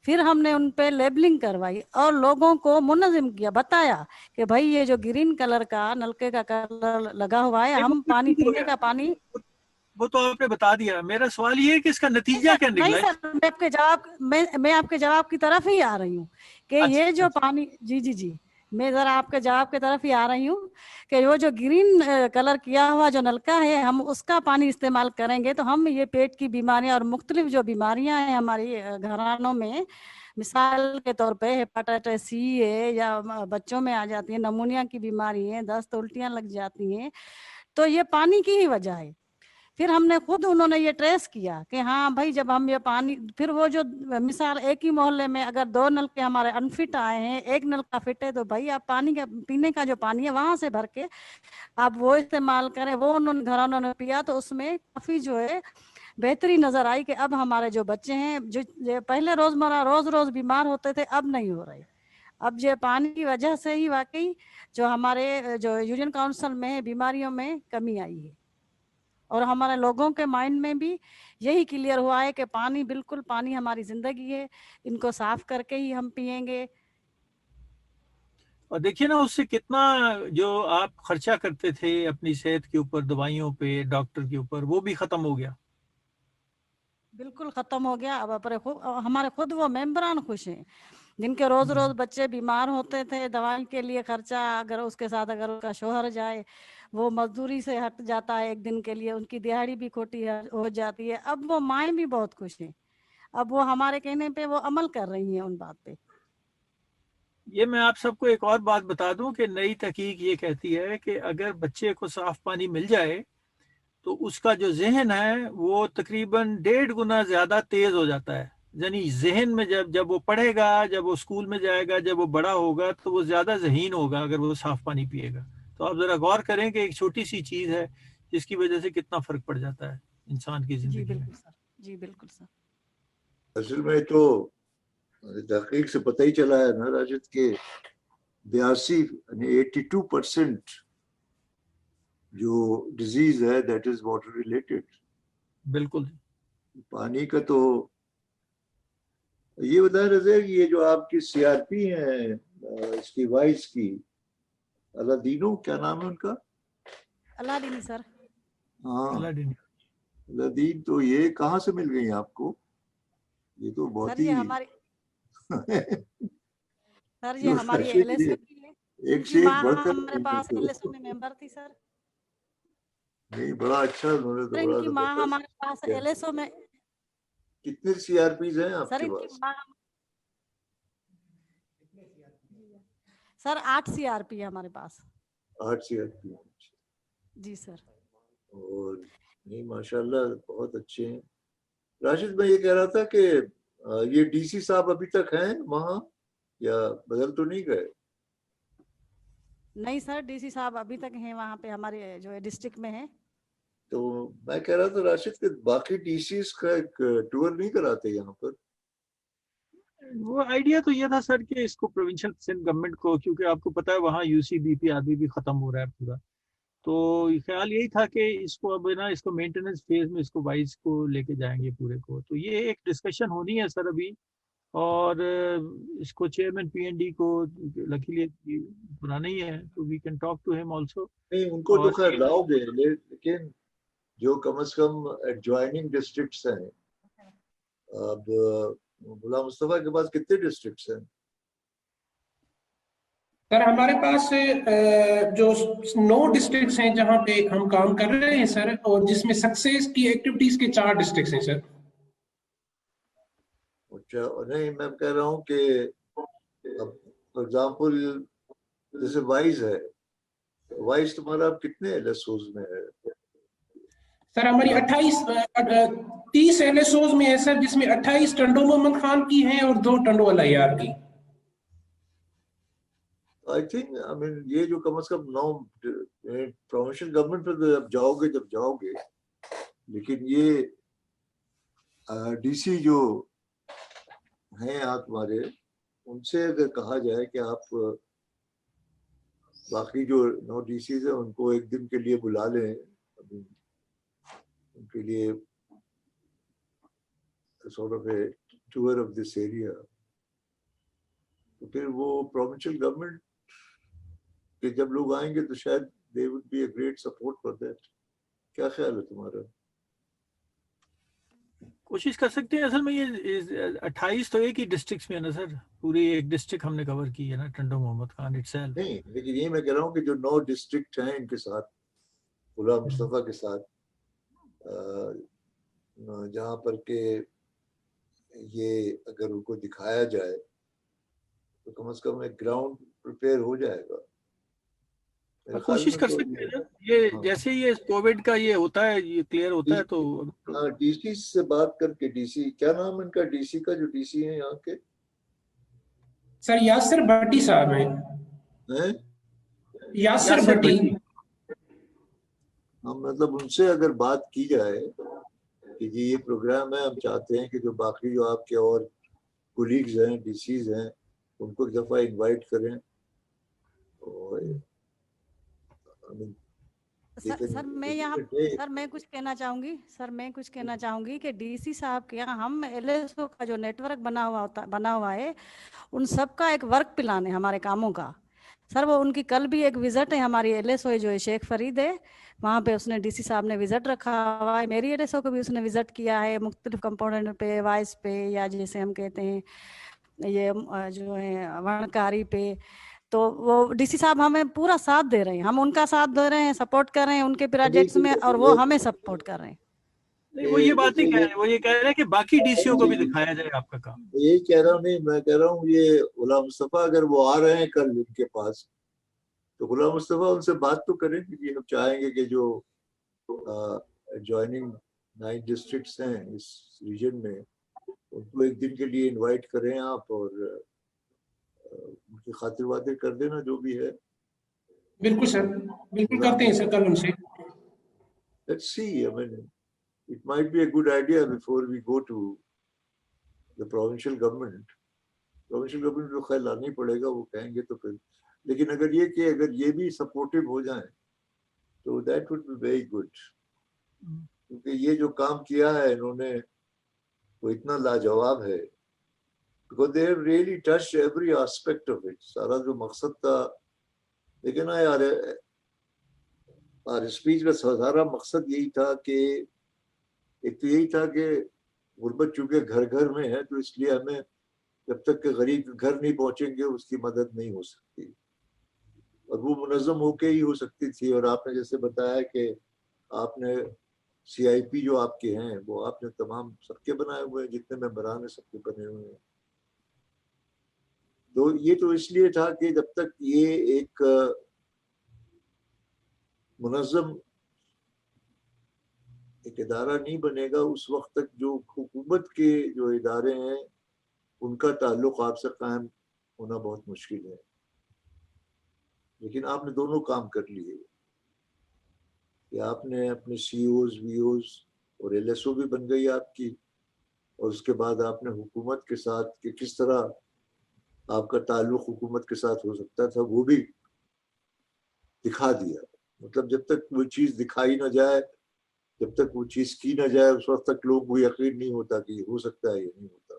फिर हमने उन पे लेबलिंग करवाई और लोगों को मुनज़्ज़म किया, बताया कि भाई ये जो ग्रीन कलर का नलके का कलर लगा हुआ है, हम पानी पीने का पानी वो तो आपने बता दिया। मेरा सवाल ये है कि इसका नतीजा क्या निकला? नहीं सर, मैं आपके जवाब की तरफ ही आ रही हूँ कि ये जो पानी जी मैं जरा आपके जवाब की तरफ ही आ रही हूँ कि वो जो ग्रीन कलर किया हुआ जो नलका है हम उसका पानी इस्तेमाल करेंगे तो हम ये पेट की बीमारियां और मुख्तलिफ जो बीमारियां हैं हमारी घरानों में, मिसाल के तौर पे हेपेटाइटिस C है या बच्चों में आ जाती है, नमूनिया की बीमारी है, दस्त उल्टियां लग जाती हैं, तो ये पानी की ही वजह है। फिर हमने खुद उन्होंने ये ट्रेस किया कि हाँ भाई जब हम ये पानी, फिर वो जो मिसाल एक ही मोहल्ले में अगर 2 नलके हमारे अनफिट आए हैं, 1 नलका फिट है, तो भाई आप पानी का पीने का जो पानी है वहां से भर के आप वो इस्तेमाल करें। वो उन्होंने घरों ने पिया तो उसमें काफी जो है बेहतरी नजर आई कि अब हमारे जो बच्चे हैं जो पहले रोजमर्रा रोज बीमार होते थे अब नहीं हो रहे। अब ये पानी की वजह से ही वाकई जो हमारे जो यूनियन काउंसिल में बीमारियों में कमी आई है, और हमारे लोगों के माइंड में भी यही क्लियर हुआ है कि पानी बिल्कुल पानी हमारी जिंदगी है, इनको साफ करके ही हम पिएंगे। और देखिए ना उससे कितना जो आप खर्चा करते थे अपनी सेहत के ऊपर, दवाइयों पे, डॉक्टर के ऊपर, वो भी खत्म हो गया। बिल्कुल खत्म हो गया। अब हमारे खुद वो मेंबरान खुश हैं जिनके रोज बच्चे बीमार होते थे, दवाई के लिए खर्चा अगर उसके साथ अगर उसका शोहर जाए वो मजदूरी से हट जाता है एक दिन के लिए, उनकी दिहाड़ी भी खोटी हो जाती है। अब वो माएँ भी बहुत खुश हैं, अब वो हमारे कहने पे वो अमल कर रही हैं उन बात पे। ये मैं आप सबको एक और बात बता दूं कि नई तहकीक ये कहती है कि अगर बच्चे को साफ पानी मिल जाए तो उसका जो जहन है वो तकरीबन 1.5 गुना ज्यादा तेज हो जाता है। यानी जहन में जब वो पढ़ेगा, जब वो स्कूल में जाएगा, जब वो बड़ा होगा तो वो ज्यादा ज़हीन होगा अगर वो साफ पानी पिएगा। तो आप जरा गौर करें कि एक छोटी सी चीज है जिसकी वजह से कितना फर्क पड़ जाता है इंसान की जी जिंदगी में। बिल्कुल सर, जी बिल्कुल सर। असल में तो तहकीक से पता ही चला है ना राशिद के 82% जो डिजीज है दैट इज वाटर रिलेटेड। बिल्कुल। पानी का तो ये बता रहे थे कि ये जो आपकी सीआरपी है इसकी वाइस की अलादीनो, क्या नाम है उनका? Aladdin sir. हाँ अलादीन। अलादीन, तो ये कहाँ से मिल गई आपको? ये तो बहुत सर ही ये हमारी सर ये हमारी राशिद एलएसओ की है, एक इनकी से एक माँ बढ़कर हमारे पास एलएसओ में मेंबर थी सर। नहीं, बड़ा अच्छा, उन्होंने सर तो बड़ा इनकी माँ जबरदस्त हमारे पास किया। एलएसओ में। कितने सीआरपीज हैं सर आपके इनकी पास? माँ सर 8 सीआरपी है हमारे पास। 8 सीआरपी। जी सर। और नहीं माशाल्लाह बहुत अच्छे हैं। राशिद, मैं ये कह रहा था कि ये डीसी साहब अभी तक हैं वहाँ या बदल तो नहीं गए? नहीं सर, डीसी साहब अभी तक हैं वहाँ पे हमारे जो डिस्ट्रिक्ट में है। तो मैं कह रहा था राशिद कि बाकी डीसीज का एक टूर नहीं कराते यहाँ पर? वो आइडिया तो ये था सर कि इसको प्रोविंशियल सिंध गवर्नमेंट को, क्योंकि आपको पता है वहाँ यूसीबीपी आदि भी खत्म हो रहा है पूरा, तो ख्याल यही था कि इसको अब ना इसको मेंटेनेंस फेज में इसको वाइज को लेके जाएंगे पूरे को। तो ये एक डिस्कशन होनी है सर अभी, और इसको चेयरमैन पीएनडी को लकीली बनाना ही है, तो we can talk to him also. नहीं, उनको तो और खैर लाओगे, लेकिन जो कम से कम एडजॉइनिंग डिस्ट्रिक्ट्स हैं, अब गुलाम मुस्तफा के पास कितने डिस्ट्रिक्ट्स हैं? सर हमारे पास जो 9 डिस्ट्रिक्ट्स हैं जहां पे हम काम कर रहे हैं सर, और जिसमें सक्सेस की एक्टिविटीज के 4 डिस्ट्रिक्ट्स हैं सर। अच्छा, नहीं मैं कह रहा हूँ कि फॉर एग्जाम्पल जैसे वाइज है, वाइज तुम्हारा अब कितने एलएसओज में है? सर हमारी 30 एलएसओज में है सर, जिसमें 28 टंडो मोहम्मद खान की हैं और 2 टंडो अलायार की। आई थिंक आई मीन ये जो कम से कम 9 प्रोविंशियल गवर्नमेंट पर जब जाओगे, लेकिन ये डीसी जो हैं यहाँ तुम्हारे, उनसे अगर कहा जाए कि आप बाकी जो 9 डीसीज हैं उनको एक दिन के लिए बुला लें, उनके लिए sort of a tour of this area, तो फिर वो प्रोविंशियल गवर्नमेंट के जब लोग आएंगे तो शायद they would be a great support for that। क्या ख्याल है तुम्हारा? कोशिश कर सकते हैं। असल में ये 28 तो एक ही डिस्ट्रिक्ट में है ना सर, पूरी एक डिस्ट्रिक्ट हमने कवर की है ना, टंडो मोहम्मद खान इटसेल्फ। नहीं, लेकिन ये मैं कह रहा हूँ कि जो 9 डिस्ट्रिक्ट हैं इनके साथ, गुलाम मुस्तफा के साथ, जहाँ पर के ये अगर उनको दिखाया जाए तो कम से कम एक ग्राउंड प्रिपेयर हो जाएगा। कोशिश कर सकते हैं ये, जैसे ये कोविड का ये होता है, ये क्लियर होता है तो डीसी से बात करके, डीसी क्या नाम है इनका, डीसी का जो डीसी है यहाँ के? सर यासिर भट्टी साहब हैं। यासिर भट्टी। हाँ, मतलब उनसे अगर बात की जाए कि जी ये प्रोग्राम है, हम चाहते हैं कि जो बाकी जो आपके और कोलीग्स हैं, डीसीज हैं, उनको एक दफ़ा इनवाइट करें। और सर मैं कुछ कहना चाहूंगी कि डीसी साहब के यहाँ हम एलएसओ का जो नेटवर्क बना हुआ है, उन सब का एक वर्क प्लान है हमारे कामों का सर। वो उनकी कल भी एक विजिट है, हमारी एलएसओ जो है शेख फरीद है, वहाँ पे उसने डीसी साहब ने विजिट रखा हुआ है। मेरी एलएसओ को भी उसने विजिट किया है, मुख्तलिफ कंपोनेंट पे, वाइस पे, या जैसे हम कहते हैं ये जो है वर्णकारी पे। तो वो डीसी साहब हमें पूरा साथ दे रहे हैं, हम उनका साथ दे रहे हैं, सपोर्ट कर रहे हैं उनके प्रोजेक्ट्स में, और वो हमें सपोर्ट कर रहे हैं। नहीं, वो ये बात नहीं कह रहे, वो ये कह रहे हैं कि बाकी डीसीओ को भी दिखाया जाए आपका काम। यही कह रहा हूँ, नहीं मैं कह रहा हूँ ये गुलाम मुस्तफा अगर वो आ रहे हैं कल इनके पास, तो गुलाम मुस्तफा उनसे बात तो करें कि हम चाहेंगे कि जो एडजॉइनिंग 9 डिस्ट्रिक्ट्स हैं इस रीजन में, उनको एक दिन के लिए इनवाइट करें आप, और उनकी खातिर बातें कर देना जो भी है। बिल्कुल सर, बिल्कुल करते हैं सर कल उनसे। Let's see, I mean, it might be a good idea before we go to the provincial government. Provincial government को खैर लाना ही पड़ेगा, वो कहेंगे तो फिर, लेकिन अगर ये भी सपोर्टिव हो जाए तो that would be very good, क्योंकि ये जो काम किया है इन्होंने वो इतना लाजवाब है, because they have really touched every aspect of it. सारा जो मकसद था, लेकिन ना यार स्पीच का सारा मकसद यही था कि एक तो यही था कि गुर्बत चूंकि घर घर में है, तो इसलिए हमें जब तक के गरीब घर नहीं पहुंचेंगे उसकी मदद नहीं हो सकती, और वो मुनज़्ज़म होके ही हो सकती थी। और आपने जैसे बताया कि आपने CIP जो आपके हैं वो आपने तमाम सबके बनाए हुए हैं, जितने मेंबरान हैं सबके बने हुए हैं। तो ये तो इसलिए था कि जब तक ये एक मुनज़्ज़म एक इदारा नहीं बनेगा, उस वक्त तक जो हुकूमत के जो इदारे हैं उनका ताल्लुक आपसे कायम होना बहुत मुश्किल है। लेकिन आपने दोनों काम कर लिए कि आपने अपने CEOs, VOs और LSO भी बन गई आपकी, और उसके बाद आपने हुकूमत के साथ कि किस तरह आपका ताल्लुक हुकूमत के साथ हो सकता था वो भी दिखा दिया। मतलब जब तक वो चीज़ दिखाई ना जाए, जब तक वो चीज़ की ना जाए, उस वक्त तक लोग को यकीन नहीं होता कि ये हो सकता है, ये नहीं होता।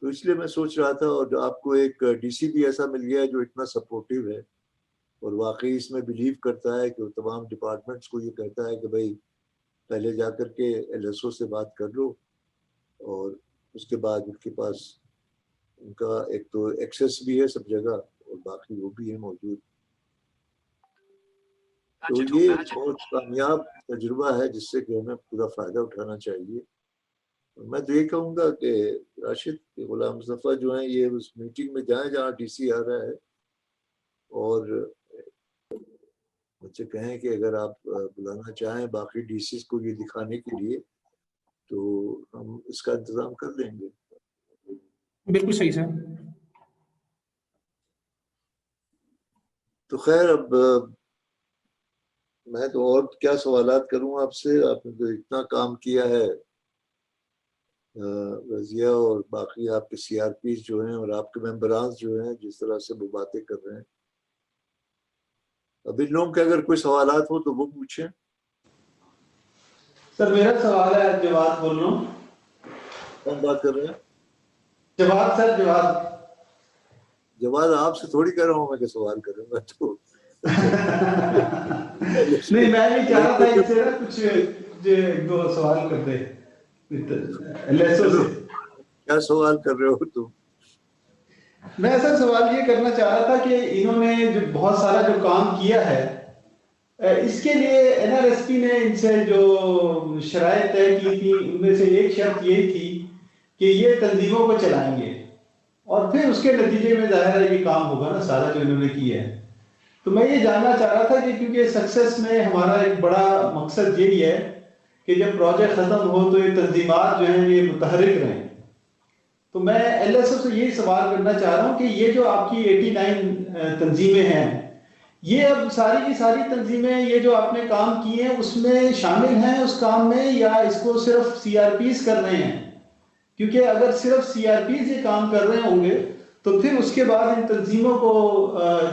तो इसलिए मैं सोच रहा था, और आपको एक DC भी ऐसा मिल गया जो इतना सपोर्टिव है और वाकई इसमें बिलीव करता है कि वो तमाम डिपार्टमेंट्स को ये कहता है कि भाई पहले जा कर के LSO से बात कर लो, और उसके बाद उनके पास उनका एक तो एक्सेस भी है सब जगह और बाकी वो भी है मौजूद। तो ये बहुत कामयाब तजुर्बा है जिससे कि हमें पूरा फ़ायदा उठाना चाहिए। और मैं तो ये कहूँगा कि राशिद के गुलाम मुस्तफा जो हैं ये उस मीटिंग में जाएं जहाँ DC आ रहा है, और मुझसे कहें कि अगर आप बुलाना चाहें बाकी DCs को ये दिखाने के लिए, तो हम इसका इंतज़ाम कर लेंगे। बिल्कुल सही सर। तो खैर अब मैं तो और क्या सवालात करूँ आपसे, आपने तो इतना काम किया है रज़िया और बाकी आपके CRPs जो हैं और आपके मेंबरान जो हैं, जिस तरह से वो बातें कर रहे हैं। अब इन लोगों के अगर कोई सवालात हो तो वो पूछें। सर मेरा सवाल है, जवाद बोल रहा हूँ। कौन बात कर रहे हैं? जवाद सर, जवाद। जवाद आपसे थोड़ी कर रहा हूँ मैं कि सवाल करूँगा तो नहीं, मैं भी चाह रहा था इससे ना कुछ एक दो सवाल कर दे LSO से। क्या सवाल कर रहे हो तुम? मैं सर सवाल ये करना चाह रहा था कि इन्होंने जो बहुत सारा जो काम किया है, इसके लिए NRSP ने इनसे जो शराइत तय की थी उनमें से एक शर्त यही थी कि ये तंजीमों को चलाएंगे, और फिर उसके नतीजे में जाहिर है ये काम होगा ना सारा जो इन्होंने किया है। तो मैं ये जानना चाह रहा था कि क्योंकि सक्सेस में हमारा एक बड़ा मकसद यही है कि जब प्रोजेक्ट खत्म हो तो ये तंजीमात जो हैं ये मुतहरिक रहें। तो मैं LSO से यही सवाल करना चाह रहा हूँ कि ये जो आपकी 89 तंजीमें हैं, ये अब सारी की सारी तंजीमें ये जो आपने काम किए हैं उसमें शामिल हैं उस काम में, या इसको सिर्फ CRPs कर रहे हैं? क्योंकि अगर सिर्फ CRPs ये काम कर रहे होंगे तो फिर उसके बाद इन तंजीमों को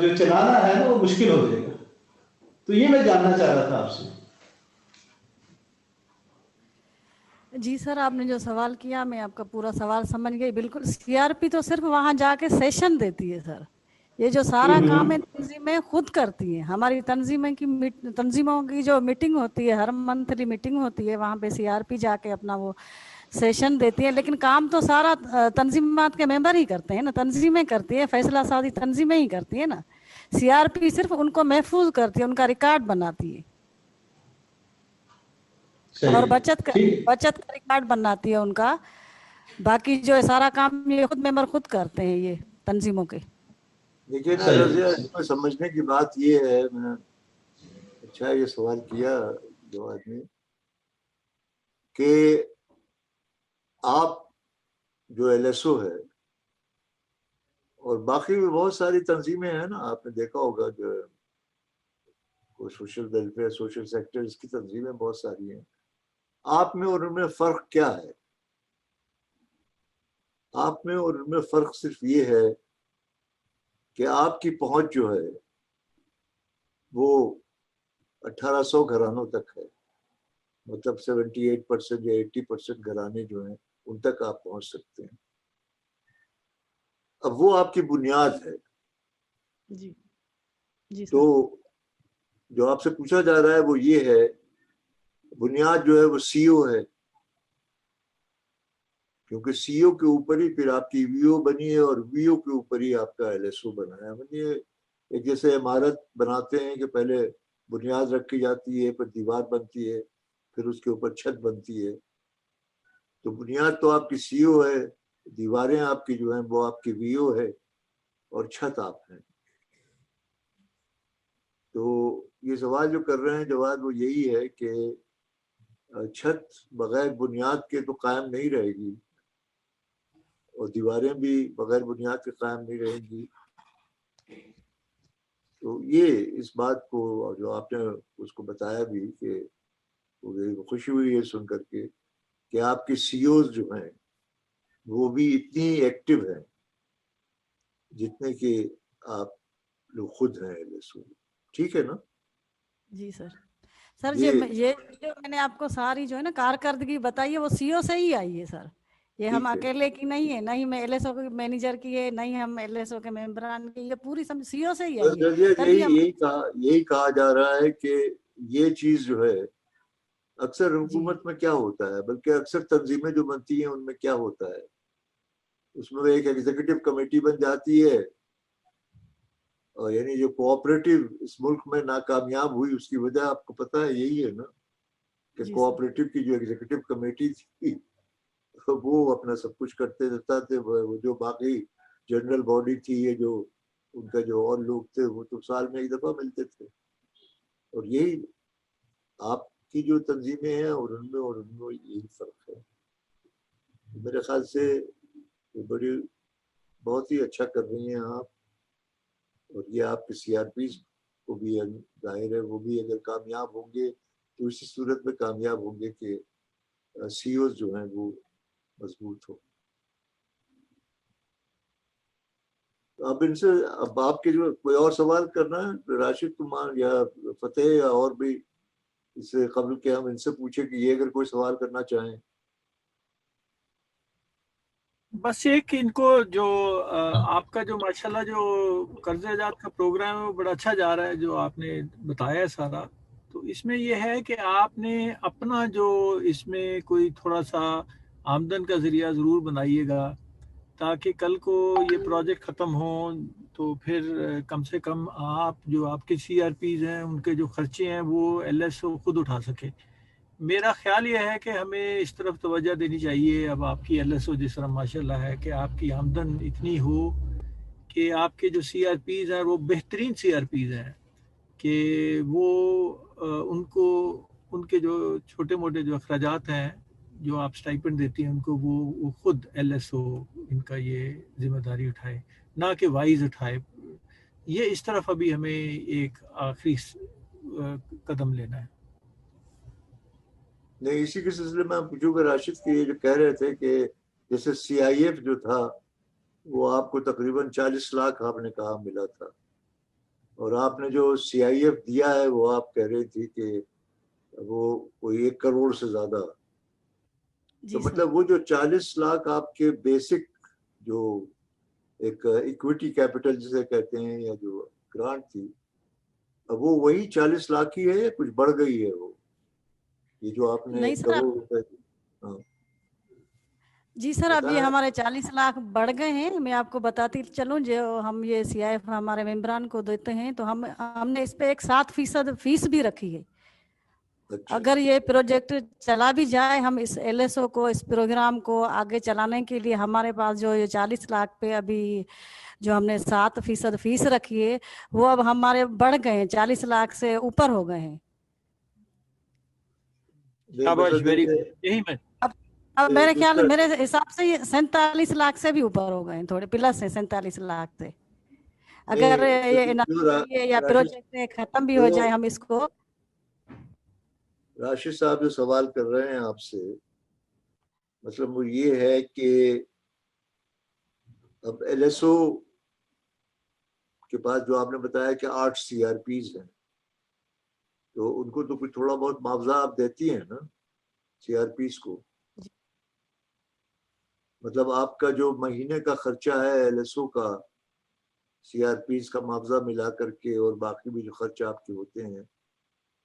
जो चलाना है ना वो मुश्किल हो जाएगा। तो ये मैं जानना चाह रहा था आपसे। जी सर, आपने जो सवाल किया मैं आपका पूरा सवाल समझ गई। बिल्कुल, CRP तो सिर्फ वहाँ जाके सेशन देती है सर, ये जो सारा काम है तंजीमें खुद करती हैं। हमारी तंजीमों की जो मीटिंग होती है, हर मंथली मीटिंग होती है, वहाँ पे सीआरपी जाके अपना वो सेशन देती है, लेकिन काम तो सारा तंजीमात के मेंबर ही करते हैं ना, तंजीमें करती है, फैसला सादी तंजीमें ही करती है ना। सीआरपी सिर्फ उनको महफूज करती है, उनका रिकॉर्ड बनाती है और बचत का रिकॉर्ड बनाती है उनका। बाकी जो है सारा काम ये खुद मेंबर खुद करते हैं, ये तंजीमों के। देखिए ना रज़िया, इसमें समझने की बात ये है, मैं अच्छा ये सवाल किया जो आदमी, कि आप जो एलएसओ है और बाकी भी बहुत सारी तंजीमें हैं ना, आपने देखा होगा जो सोशल वेलफेयर, सोशल सेक्टर, इसकी तंजीमें बहुत सारी हैं। आप में और उनमें फर्क क्या है? आप में और उनमें फर्क सिर्फ ये है कि आपकी पहुंच जो है वो 1800 घरानों तक है, मतलब 78% या 80% घराने जो हैं उन तक आप पहुंच सकते हैं। अब वो आपकी बुनियाद है। जी तो जो आपसे पूछा जा रहा है वो ये है, बुनियाद जो है वो सीओ है, क्योंकि सीओ के ऊपर ही फिर आपकी वीओ बनी है और वीओ के ऊपर ही आपका एलएसओ बना है। मतलब एक जैसे इमारत बनाते हैं कि पहले बुनियाद रखी जाती है, फिर दीवार बनती है, फिर उसके ऊपर छत बनती है। तो बुनियाद तो आपकी सीओ है, दीवारें आपकी जो हैं वो आपकी वीओ है और छत आप हैं। तो ये सवाल जो कर रहे हैं, जवाब वो यही है कि छत बगैर बुनियाद के तो कायम नहीं रहेगी और दीवारें भी बगैर बुनियाद के कायम नहीं रहेंगी। तो ये इस बात को जो आपने उसको बताया भी कि मुझे खुशी हुई है सुन करके कि आपके सीईओज जो हैं वो भी इतनी एक्टिव हैं जितने कि आप लोग खुद हैं एलएसओ। ठीक है ना? जी सर। सर ये जो मैंने आपको सारी जो है ना कारकर्दगी बताई है वो सीओ से ही आई है सर। ये हम अकेले की नहीं है, नहीं मैं एलएसओ के मैनेजर की है, नहीं हम एलएसओ के मेंबरान की, ये पूरी सीओ से ही आई है। यही कहा जा रहा है कि ये चीज जो है अक्सर हुकूमत में क्या होता है, बल्कि अक्सर तंजीमें जो बनती हैं उनमें क्या होता है, उसमें एक एग्जीक्यूटिव कमेटी बन जाती है और यानी जो कोऑपरेटिव इस मुल्क में नाकामयाब हुई उसकी वजह आपको पता है यही है ना, कि कोऑपरेटिव की जो एग्जीक्यूटिव कमेटी थी वो अपना सब कुछ करते रहता थे। वो जो बाकी जनरल बॉडी थी, ये जो उनका जो और लोग थे वो तो साल में एक दफा मिलते थे। और यही आपकी जो तंजीमें हैं और उनमें यही फर्क है। मेरे ख्याल से बड़ी बहुत ही अच्छा कर रही हैं आप, और ये आपके सीआरपी को भी जाहिर है वो भी अगर कामयाब होंगे तो इसी सूरत में कामयाब होंगे कि सीईओज जो हैं वो मजबूत हो। अब इनसे अब आपके जो कोई और सवाल करना है राशिद कुमार या फतेह या और भी, इससे कबल के हम इनसे पूछे कि ये अगर कोई सवाल करना चाहें। बस एक इनको जो आपका जो माशाल्लाह जो कर्ज़ जात का प्रोग्राम है वो बड़ा अच्छा जा रहा है जो आपने बताया है सारा। तो इसमें यह है कि आपने अपना जो इसमें कोई थोड़ा सा आमदन का ज़रिया ज़रूर बनाइएगा, ताकि कल को ये प्रोजेक्ट ख़त्म हो तो फिर कम से कम आप जो आपके सीआरपीज़ हैं उनके जो खर्चे हैं वो एलएसओ खुद उठा सके। मेरा ख्याल ये है कि हमें इस तरफ तवज्जो देनी चाहिए। अब आपकी एलएसओ जिस तरह माशाल्लाह है कि आपकी आमदन इतनी हो कि आपके जो सीआरपीज़ हैं वो बेहतरीन सीआरपीज़ हैं कि वो उनको उनके जो छोटे मोटे जो अखराजात हैं जो आप स्टाइपेंड देती हैं उनको वो खुद एलएसओ इनका ये जिम्मेदारी उठाए, ना कि वाइज उठाए। ये इस तरफ अभी हमें एक आखिरी कदम लेना है। नहीं, इसी के सिलसिले में पूछूंगा राशिद के ये जो कह रहे थे कि जैसे सीआईएफ जो था वो आपको तकरीबन 40 लाख आपने कहा मिला था, और आपने जो सीआईएफ दिया है वो आप कह रही थी कि वो कोई 1 करोड़ से ज्यादा। तो मतलब वो जो 40 लाख आपके बेसिक जो एक इक्विटी कैपिटल जिसे कहते हैं, या जो ग्रांट थी, अब वो वही 40 लाख ही है या कुछ बढ़ गई है वो, ये जो आपने नहीं सर, करोड़ रुपए? हाँ जी सर, अब ये बताया। हमारे 40 लाख बढ़ गए हैं। मैं आपको बताती चलूं, जो हम ये CIF हमारे मेंबरान को देते हैं, तो हमने इस पे एक 7% फीस भी रखी है। अच्छा। अगर ये प्रोजेक्ट चला भी जाए, हम इस LSO को, इस प्रोग्राम को आगे चलाने के लिए हमारे पास जो ये 40 लाख पे अभी जो हमने 7% फीस रखी है, वो अब हमारे बढ़ गए हैं, 40 लाख से ऊपर हो गए हैं। शाबाश, मतलब वेरी जैसे गुड। यही मैं अब मेरे ख्याल, उसका मेरे हिसाब से ये 47 लाख से भी ऊपर हो गए हैं, थोड़े प्लस है 47 लाख से। अगर ये जो या प्रोजेक्ट खत्म भी हो जाए, हम इसको। राशिद साहब जो सवाल कर रहे हैं आपसे, मतलब वो ये है कि अब LSO के पास जो आपने बताया कि 8 CRPs हैं, तो उनको तो कुछ थोड़ा बहुत मुआवजा आप देती हैं ना CRPs को? मतलब आपका जो महीने का खर्चा है LSO का, CRPs का मुआवजा मिला करके और बाकी भी जो खर्चा आपके होते हैं,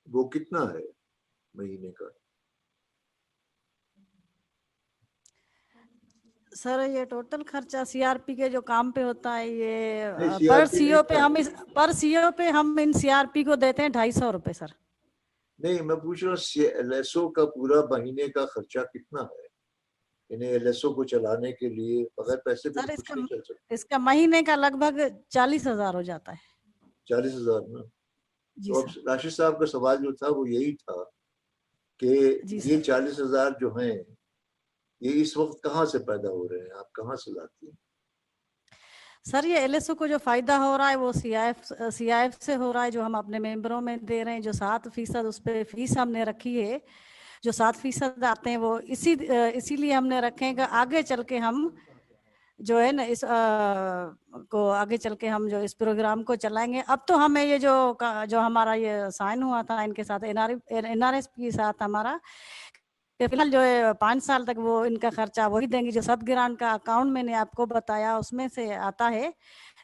वो कितना है महीने का? सर, ये टोटल खर्चा CRP के जो काम पे होता है, ये नहीं, पर CRP CO पे नहीं, हम पर CO पे हम इन CRP को देते हैं 250 रुपए सर। नहीं मैं पूछ रहा हूँ LSO का पूरा महीने का खर्चा कितना है? इन्हें LSO को चलाने के लिए बगैर पैसे पे सर, तो कुछ नहीं चल सकता। इसका महीने का लगभग 40,000 हो जाता है। 40,000 ना? जी तो अब सर। राशिद साहब का सवाल जो था वो यही था कि ये 40,000 जो हैं, ये इस वक्त कहाँ से पैदा हो रहे हैं, आप कहाँ से लाती हैं? सर, ये LSO को जो फायदा हो रहा है वो CIF से हो रहा है, जो हम अपने मेंबरों में दे रहे हैं। जो 7% उस पर फीस हमने रखी है, जो 7% आते हैं वो इसीलिए हमने रखे हैं कि आगे चल के हम जो है ना को आगे चल के हम जो इस प्रोग्राम को चलाएंगे। अब तो हमें ये जो हमारा ये साइन हुआ था इनके साथ, NRSP के साथ हमारा, कि फिलहाल जो है 5 साल तक वो इनका खर्चा वही देंगे। जो सब ग्रांट का अकाउंट मैंने आपको बताया उसमें से आता है,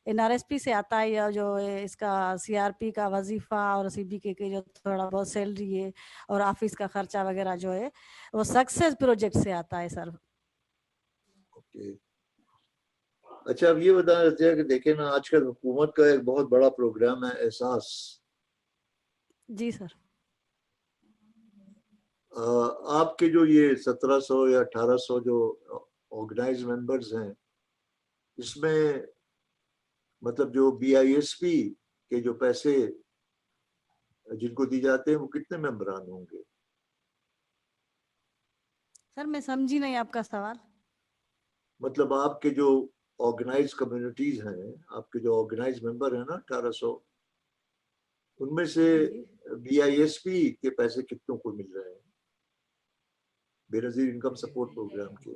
NRSP से आता है, या जो इसका CRP का वजीफा और CBK के जो थोड़ा बहुत सैलरी है और ऑफिस का खर्चा वगैरह जो है वो सक्सेस प्रोजेक्ट से आता है सर। ओके। अच्छा, अब ये बता देते हैं कि देखें ना, आजकल हुकूमत का एक बहुत बड़ा प्रोग्राम है एहसास। जी सर। आपके जो ये 1700 या 1800 जो ऑर्गेनाइज मेंबर्स हैं, इसमें मतलब जो BISP के जो पैसे जिनको दी जाते हैं, वो कितने मेंबरान होंगे? सर, मैं समझी नहीं आपका सवाल। मतलब आपके जो ऑर्गेनाइज कम्युनिटीज हैं, आपके जो ऑर्गेनाइज मेंबर हैं ना 1800, उनमें से BISP के पैसे कितनों को मिल रहे हैं, बेनजीर इनकम सपोर्ट प्रोग्राम के?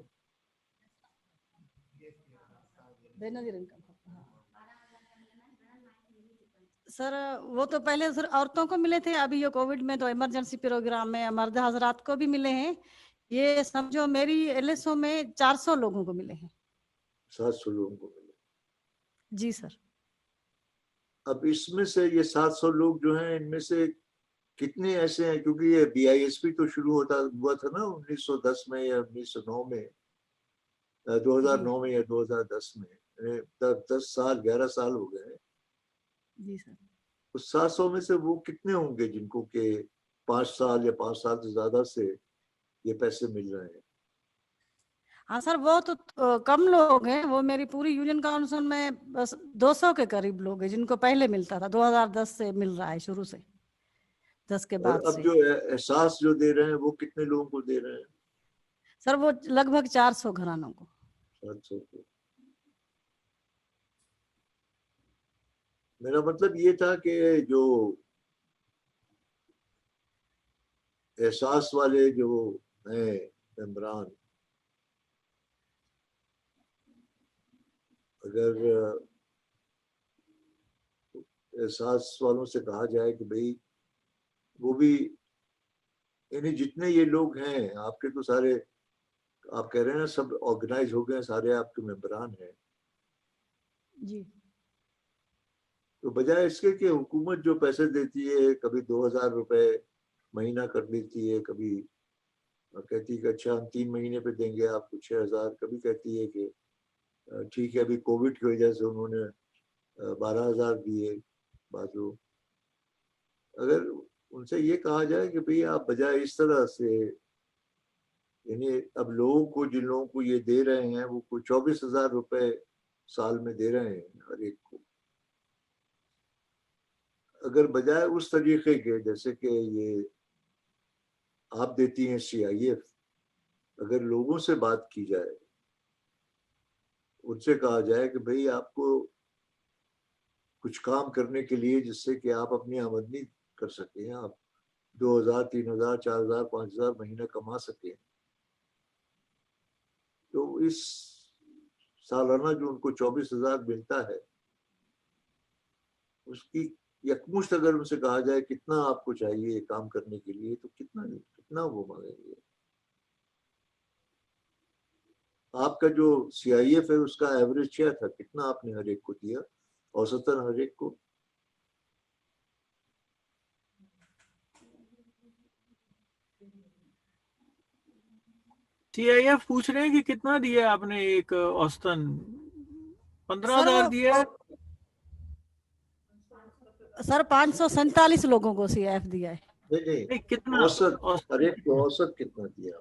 बेनजीर इनकम सर, वो तो पहले सर औरतों को मिले थे, अभी ये कोविड में तो इमरजेंसी प्रोग्राम में मर्द हजरात को भी मिले हैं। ये समझो मेरी LSO में 400 लोगों को मिले हैं। 700 लोगों को मिले? जी सर। अब इसमें से ये 700 लोग जो हैं, इनमें से कितने ऐसे हैं, क्योंकि ये BISP तो शुरू हुआ था ना 1910 में या 1909 में, 2009 में या 2010 में, 10 साल 11 साल हो गए हैं। जी सर। उस 700 में से वो कितने होंगे जिनको के 5 साल या 5 साल से ज्यादा से ये पैसे मिल रहे हैं? हाँ सर, वो तो कम लोग हैं। वो मेरी पूरी यूनियन काउंसिल में बस 200 के करीब लोग हैं जिनको पहले मिलता था। 2010 से मिल रहा है, शुरू से 10 के बाद और अब से। जो एहसास जो दे रहे हैं वो कितने लोगों को दे रहे हैं? सर, वो लगभग 400 घरानों को। 700 को। मेरा मतलब ये था कि जो एहसास वाले जो हैं मेंबरान, अगर एहसास वालों से कहा जाए कि भाई वो भी, यानी जितने ये लोग हैं आपके, तो सारे आप कह रहे हैं ना सब ऑर्गेनाइज हो गए, सारे आपके मेंबरान हैं, जी तो बजाय इसके कि हुकूमत जो पैसे देती है, कभी 2000 रुपए महीना कर देती है, कभी कहती है कि अच्छा हम 3 महीने पे देंगे आपको 6000, कभी कहती है कि ठीक है अभी कोविड की वजह से उन्होंने 12000 दिए बाद लोग। अगर उनसे ये कहा जाए कि भाई आप बजाय इस तरह से, यानी अब लोगों को, जिन लोगों को ये दे रहे हैं वो कोई 24,000 रुपए साल में दे रहे हैं हर एक को, अगर बजाय उस तरीके के जैसे कि ये आप देती हैं CIF, अगर लोगों से बात की जाए, उनसे कहा जाए कि भाई आपको कुछ काम करने के लिए जिससे कि आप अपनी आमदनी कर सकें, आप 2000, 3000, 4000, 5000 महीना कमा सकें, तो इस सालाना जो उनको 24,000 मिलता है उसकी यकमुश्त अगर उनसे कहा जाए कितना आपको चाहिए काम करने के लिए, तो कितना वो मांगेंगे। आपका जो CIF है उसका एवरेज क्या था, कितना आपने हर एक को दिया औसतन हर एक को? CIF पूछ रहे हैं कि कितना दिया आपने एक औसतन? 15,000 दिया? सर 547 लोगों को CIF दिया है। नहीं कितना औसत हर एक को औसत कितना दिया?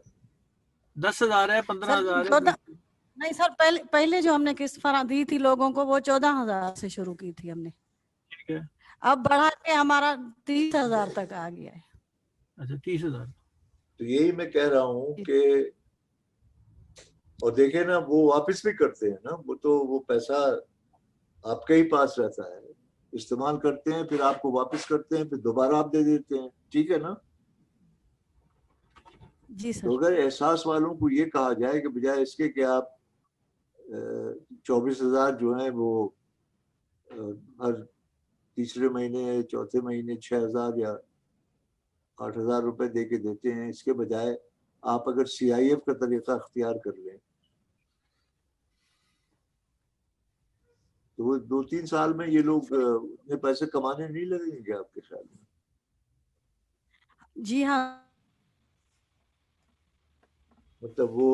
10,000 है, 15,000 है? नहीं सर, पहले जो हमने किस्त दी थी लोगों को वो 14,000 से शुरू की थी हमने, ठीक है। अब बढ़ा के हमारा 30,000 तक आ गया है। अच्छा 30,000। तो यही मैं कह रहा हूँ कि, और देखे ना वो वापस भी करते हैं ना, वो तो वो पैसा आपके ही पास रहता है, इस्तेमाल करते हैं, फिर आपको वापस करते हैं, फिर दोबारा आप दे देते हैं, ठीक है ना? जी सर। तो अगर एहसास वालों को ये कहा जाए कि बजाय इसके कि आप 24,000 जो है वो हर तीसरे महीने, चौथे महीने 6,000 या 8,000 रुपए दे के देते हैं, इसके बजाय आप अगर CIF का तरीका अख्तियार कर लें तो वो 2-3 साल में ये लोग उतने पैसे कमाने नहीं लगेंगे आपके ख्याल में? जी हाँ, मतलब वो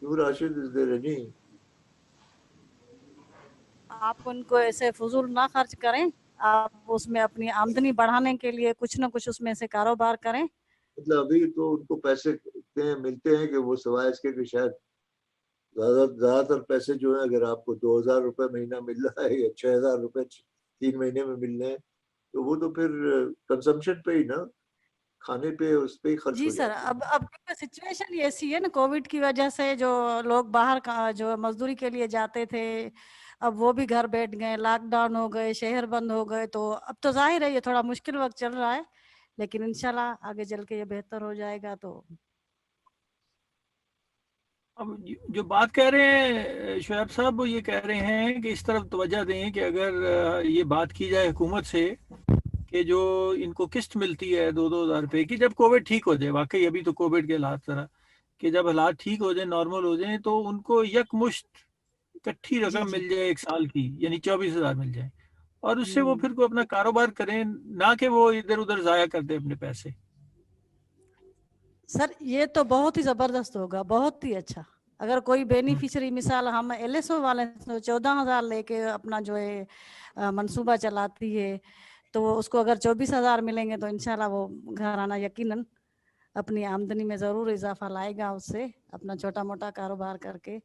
क्यों राशिद, इज देयर एनी? आप उनको ऐसे फजूल ना खर्च करें, आप उसमें अपनी आमदनी बढ़ाने के लिए कुछ ना कुछ उसमें से कारोबार करें। मतलब अभी तो उनको पैसे इतने मिलते हैं कि वो सिवाय इसके कि शायद ज्यादातर पैसे जो है, अगर आपको 2,000 रुपए महीना मिल रहा है या 6,000 रुपए 3 महीने में मिल रहे हैं, तो वो तो फिर कंजम्पशन पे ही ना, खाने पे उस पे ही खर्च जी हो सर, जाता है। अब सिचुएशन ऐसी है ना, कोविड की वजह से जो लोग बाहर का जो मजदूरी के लिए जाते थे, अब वो भी घर बैठ गए, लॉकडाउन हो गए, शहर बंद हो गए, तो अब तो जाहिर है ये थोड़ा मुश्किल वक्त चल रहा है, लेकिन इंशाल्लाह आगे चल के ये बेहतर हो जाएगा। तो अब जो बात कह रहे हैं शुएब साहब, वो ये कह रहे हैं कि इस तरफ तवज्जो दें कि अगर ये बात की जाए हुकूमत से कि जो इनको किस्त मिलती है 2-2 हज़ार रुपए की, जब कोविड ठीक हो जाए, वाकई अभी तो कोविड के हालात तरह कि जब हालात ठीक हो जाए, नॉर्मल हो जाए, तो उनको यकमुश्त इकट्ठी रकम मिल जाए एक साल की, यानी 24,000 मिल जाए, और उससे वो फिर को अपना कारोबार करें, ना कि वो इधर उधर जाया कर दे अपने पैसे। सर ये तो बहुत ही जबरदस्त होगा, बहुत ही अच्छा। अगर कोई बेनिफिशियरी, मिसाल हम LSO वाले 14,000 लेके अपना जो है मंसूबा चलाती है, तो उसको अगर 24,000 मिलेंगे तो इंशाल्लाह वो घराना यकीनन अपनी आमदनी में जरूर इजाफा लाएगा, उससे अपना छोटा मोटा कारोबार करके।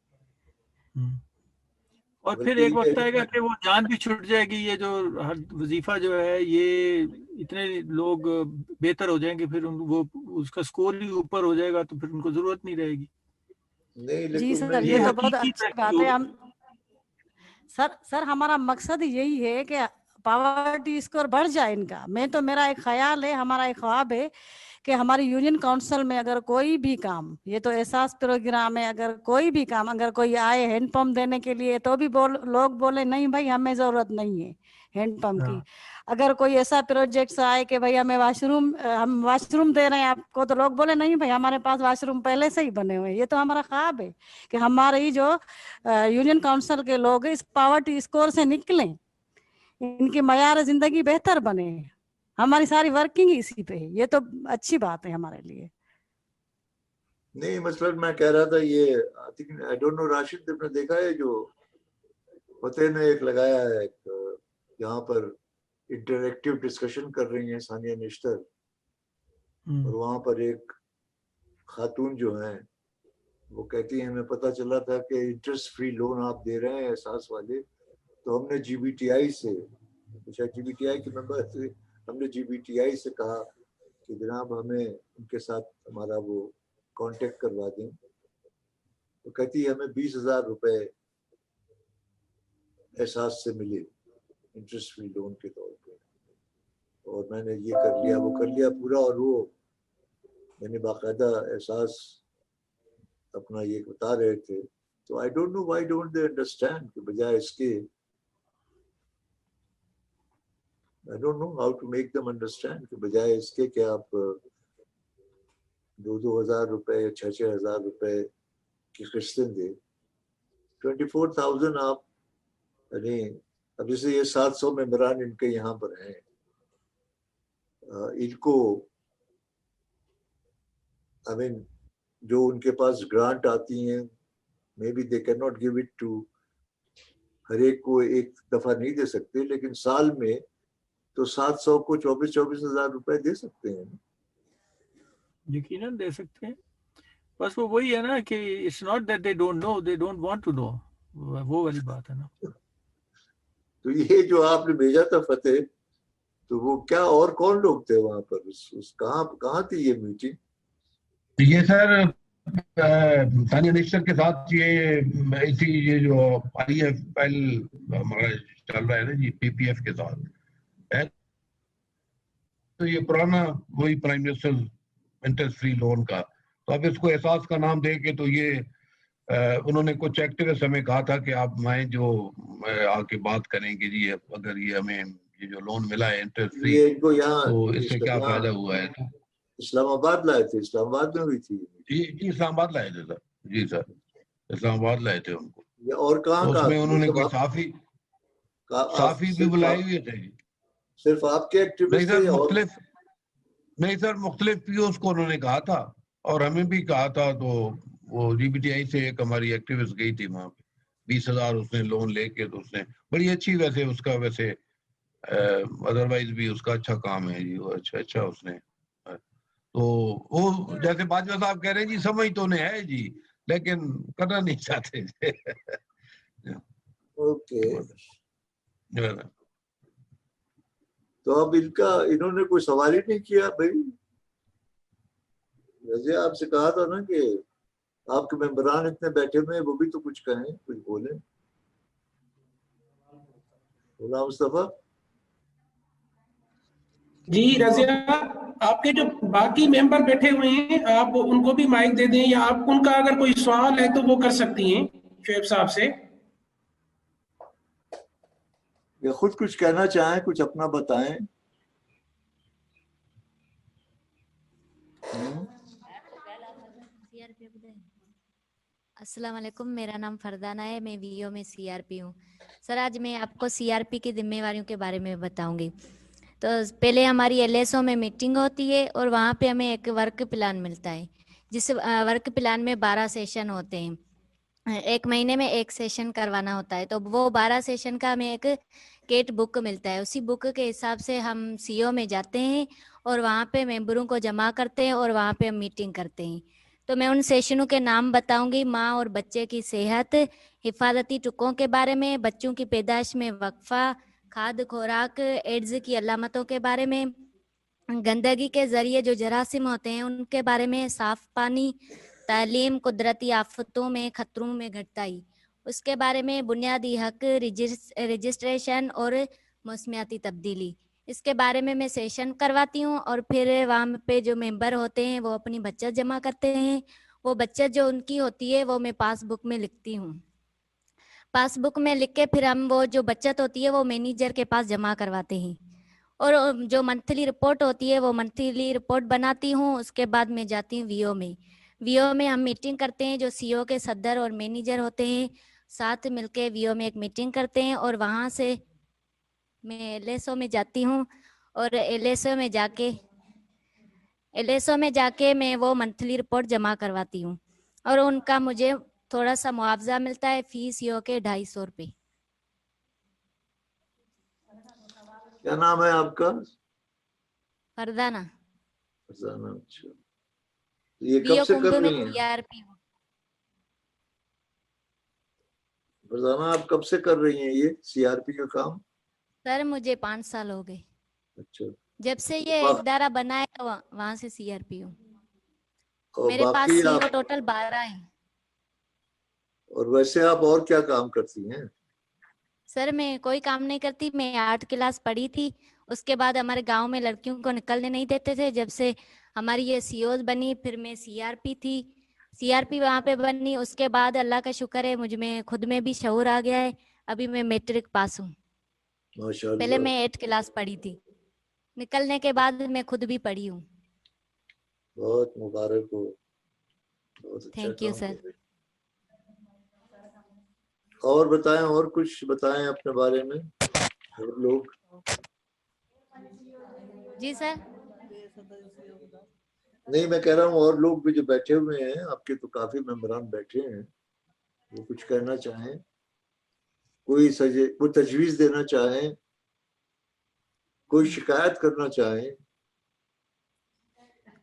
और फिर एक वक्त आएगा कि वो जान भी छूट जाएगी, ये जो हर वजीफा जो है, ये इतने लोग बेहतर हो जाएंगे, फिर वो उसका स्कोर ही ऊपर हो जाएगा, तो फिर उनको जरूरत नहीं रहेगी। नहीं, जी सर, ये तो बहुत अच्छी बात है। हम सर हमारा मकसद यही है कि पावर्टी स्कोर बढ़ जाए इनका। मेरा एक ख्याल है, हमारा एक ख्वाब है कि हमारी यूनियन काउंसिल में अगर कोई भी काम, ये तो एहसास प्रोग्राम है, अगर कोई भी काम, अगर कोई आए हैंडपम्प देने के लिए, तो भी लोग बोले नहीं भाई हमें जरूरत नहीं है हैंड पंप की। अगर कोई ऐसा प्रोजेक्ट आए कि भाई हमें हम वाशरूम दे रहे हैं आपको, तो लोग बोले नहीं भाई हमारे पास वाशरूम पहले से ही बने हुए हैं। ये तो हमारा ख्वाब है कि हमारे ही जो यूनियन काउंसिल के लोग इस पावर्टी स्कोर से निकलें, इनकी मयार जिंदगी बेहतर बने। हमारी सारी वर्किंग ही इसी पे है। ये तो अच्छी बात है हमारे लिए। नहीं, मसलन मैं कह रहा था ये आई डोंट नो राशिद, तुमने देखा है जो फतेह ने एक लगाया है, एक यहाँ पर इंटरैक्टिव डिस्कशन कर रही हैं सानिया निश्तर, और वहाँ पर एक खातून जो हैं वो कहती हैं हमें पता चला था कि इंटरेस्ट फ्री लोन आप दे रहे हैं एहसास वाले, तो हमने GBTI से, शायद GBTI के मेंबर थे, हमने GBTI से कहा कि जनाब हमें उनके साथ हमारा वो कांटेक्ट करवा दें। तो कहती है हमें 20,000 रुपए एहसास से मिले इंटरेस्ट फ्री लोन के तौर पे, और मैंने ये कर लिया वो कर लिया पूरा, और वो मैंने बाकायदा एहसास अपना ये बता रहे थे। तो I don't know why don't they understand, कि बजाय इसके I don't know how to make them understand, कि बजाय इसके कि आप 2-2 हज़ार रुपए 6-6 हज़ार रुपए की किस्तें दे, 24,000 आप, यानी अब जैसे ये 700 मेंबरान इनके यहाँ पर हैं, इनको आई मीन जो उनके पास ग्रांट आती हैं, may be they can not give it to हर एक को एक दफा नहीं दे सकते, लेकिन साल में तो 700 को 24-24 हज़ार रुपए दे सकते हैं। यकीनन दे सकते हैं, बस वो वही है ना कि it's not that they don't know, they don't want to know, वो वाली बात है ना। तो ये जो आपने भेजा था फतेह, तो वो क्या और कौन लोग थे वहां पर, उस कहाँ थी ये मीटिंग? ये सर तानिया निश्तर के साथ ये जो IFL हमारा चल रहा है ना जी, PPF के साथ है, तो ये पुराना वही prime minister interest free loan का, तो अब इसको एहसास का नाम दे के, तो ये उन्होंने कुछ एक्टिविस्ट हमें कहा था कि आप मैं जो आके बात करेंगे जी, अगर ये हमें ये जो लोन मिला है इंटरेस्ट फ्री, इनको यहाँ तो इससे क्या फायदा हुआ है। तो इस्लामाबाद लाए थे, इस्लामाबाद में हुई थी जी इस्लामाबाद लाए थे सर, जी सर इस्लामाबाद लाए थे उनको। और कहाँ तो उसमें उन्होंने कोई साफी भी बुलाए हुए थे जी। सिर्फ आपके एक्टिविस्ट थे? नहीं सर, मुख्तलिफ POs को उन्होंने कहा था, और हमें भी कहा था। तो वो GBTI से एक हमारी एक्टिविस्ट गई थी वहां पे, 20,000 उसने लोन लेके, तो उसने बड़ी अच्छी, वैसे उसका वैसे अदरवाइज भी उसका अच्छा काम है जी, वो अच्छा उसने, तो वो जैसे बाजवा साहब कह रहे हैं जी, समझ तो नहीं है जी, लेकिन करना नहीं चाहते थे। ओके, तो अब इन्होंने कोई सवाल ही नहीं किया भाई। वैसे आपसे कहा था ना कि आपके मेंबरान इतने बैठे हुए हैं, वो भी तो कुछ कहें, कुछ बोले। बोला मुस्तफा जी। रजिया, आपके जो बाकी मेंबर बैठे हुए हैं, आप उनको भी माइक दे दें, या आप उनका अगर कोई सवाल है तो वो कर सकती हैं शुएब साहब से, या खुद कुछ कहना चाहें, कुछ अपना बताएं। अस्सलाम वालेकुम, मेरा नाम फरदाना है, मैं VO में CRP हूँ। सर आज मैं आपको CRP की जिम्मेवारियों के बारे में बताऊंगी। तो पहले हमारी LSO में मीटिंग होती है, और वहाँ पे हमें एक वर्क प्लान मिलता है, जिस वर्क प्लान में 12 सेशन होते हैं। एक महीने में एक सेशन करवाना होता है, तो वो 12 सेशन का हमें एक केट बुक मिलता है। उसी बुक के हिसाब से हम CO में जाते हैं, और वहाँ पे मेंबरों को जमा करते हैं, और वहाँ पे हम मीटिंग करते हैं। तो मैं उन सेशनों के नाम बताऊंगी। माँ और बच्चे की सेहत, हिफाजती टुकों के बारे में, बच्चों की पैदाइश में वक्फा, खाद्य खुराक, एड्स की अलामतों के बारे में, गंदगी के जरिए जो जरासीम होते हैं उनके बारे में, साफ पानी, तालीम, कुदरती आफतों में खतरों में घटताई, उसके बारे में, बुनियादी हक, रजिस्ट्रेशन और मौसमियाती तब्दीली, इसके बारे में मैं सेशन करवाती हूँ। और फिर वहाँ पे जो मेंबर होते हैं वो अपनी बचत जमा करते हैं। वो बचत जो उनकी होती है वो मैं पासबुक में लिखती हूँ। पासबुक में लिख के फिर हम वो जो बचत होती है वो मैनेजर के पास जमा करवाते हैं, और जो मंथली रिपोर्ट होती है वो मंथली रिपोर्ट बनाती हूँ। उसके बाद मैं जाती हूँ वीओ में। वीओ में हम मीटिंग करते हैं, जो सीओ के सदर और मैनेजर होते हैं साथ मिलके वीओ में एक मीटिंग करते हैं, और वहाँ से मैं एलएसओ में जाती हूँ, और एलएसओ में जाके मैं वो मंथली रिपोर्ट जमा करवाती हूँ, और उनका मुझे थोड़ा सा मुआवजा मिलता है फीस सीओ के 250 रुपये। क्या नाम है आपका? फरदाना। फरजाना। अच्छा, ये कब वीओ से कर कुंडू में रही हैं? सीआरपी हूँ। फरजाना, आप कब से कर रही हैं ये सीआरपी का काम? सर मुझे 5 साल हो गए, अच्छा, जब से ये वाह। इदारा बना है वहां से सीआरपी हूँ। और मेरे पास बाकी सीओ आप, टोटल 12 हैं। और वैसे आप और क्या काम करती हैं? सर मैं कोई काम नहीं करती, मैं 8 क्लास पढ़ी थी, उसके बाद हमारे गांव में लड़कियों को निकलने नहीं देते थे। जब से हमारी ये सीओ बनी फिर मैं सीआरपी थी, सीआरपी वहाँ पे बनी। उसके बाद अल्लाह का शुक्र है मुझ में खुद में भी शऊर आ गया है। अभी मैं मैट्रिक पास हूँ। पहले माशाल्लाह, मैं 8 क्लास पढ़ी थी, निकलने के बाद मैं खुद भी पढ़ी हूँ। बहुत मुबारक हो, बहुत अच्छा थैंक यू काम सर। कर रही हैं। और बताएं, और कुछ बताएं अपने बारे में और लोग। जी सर। नहीं, मैं कह रहा हूँ और लोग भी जो बैठे हुए हैं, आपके तो काफी मेंबरान बैठे हैं, वो कुछ कहना चाहें, कोई तजवीज देना चाहें, कोई शिकायत करना चाहें।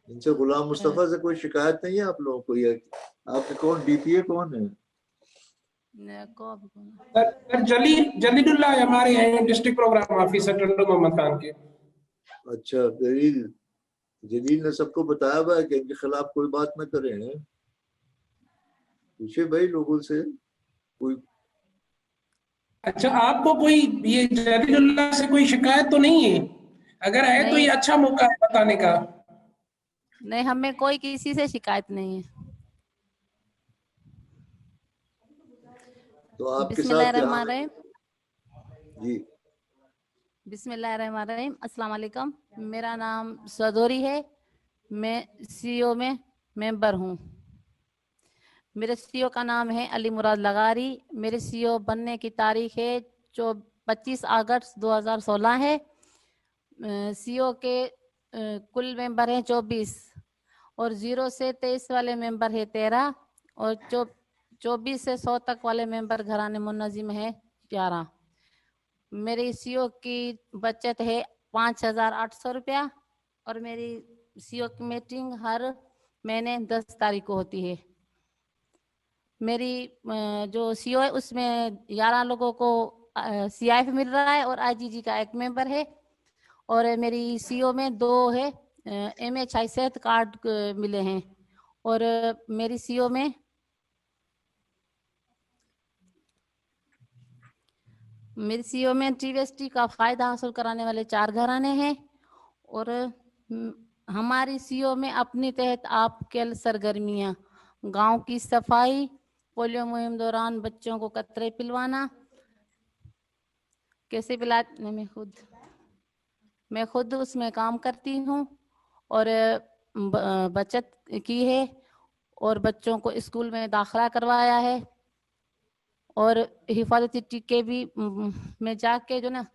इनसे गुलाम मुस्तफा से कोई शिकायत नहीं है आप लोगों को? ये आपके कौन डीपीए कौन है? सर जलीलुल्लाह हमारे हैं, district programme officer Tando Mohammad Khan के। अच्छा, जलील ने सबको बताया हुआ है कि इनके खिलाफ कोई बात न करें। पूछे भाई लोगों से कोई। अच्छा, आपको कोई ये जलीलुल्लाह से कोई शिकायत तो नहीं है? अगर है तो ये अच्छा मौका है बताने का। नहीं, हमें कोई किसी से शिकायत नहीं है। तो आपके साथ क्या? बिस्मिल्लाहिर्रहमानिर्रहीम। जी, बिस्मिल्लाहिर्रहमानिर्रहीम। अस्सलाम वालेकुम। मेरा नाम सदोरी है, मैं सीओ में मेंबर हूँ। मेरे सीओ का नाम है अली मुराद लगारी। मेरे सीओ बनने की तारीख है 25 अगस्त 2016 है। सीओ के कुल मेंबर हैं 24, और 0 से 23 वाले मेंबर है 13, और 24 से 100 तक वाले मेंबर घराने मुन्नजिम है 11। मेरी सीओ की बचत है 5,800 रुपया, और मेरी सीओ की मीटिंग हर महीने 10 तारीख को होती है। मेरी जो सीओ है उसमें 11 लोगों को सीआईएफ मिल रहा है, और आईजीजी का एक मेंबर है, और मेरी सीओ में 2 है एमएचआई सेहत कार्ड मिले हैं, और मेरी सीओ में टीवीएसटी का फायदा हासिल कराने वाले 4 घराने हैं, और हमारी सीओ में अपनी तहत आपके सरगर्मियां गांव की सफाई, पोलियो मुहिम दौरान बच्चों को कतरे पिलवाना, कैसे पिलाने मैं खुद उसमें काम करती हूँ, और बचत की है, और बच्चों को स्कूल में दाखिला करवाया है, और हिफाजती टीके भी मैं जाके जो ना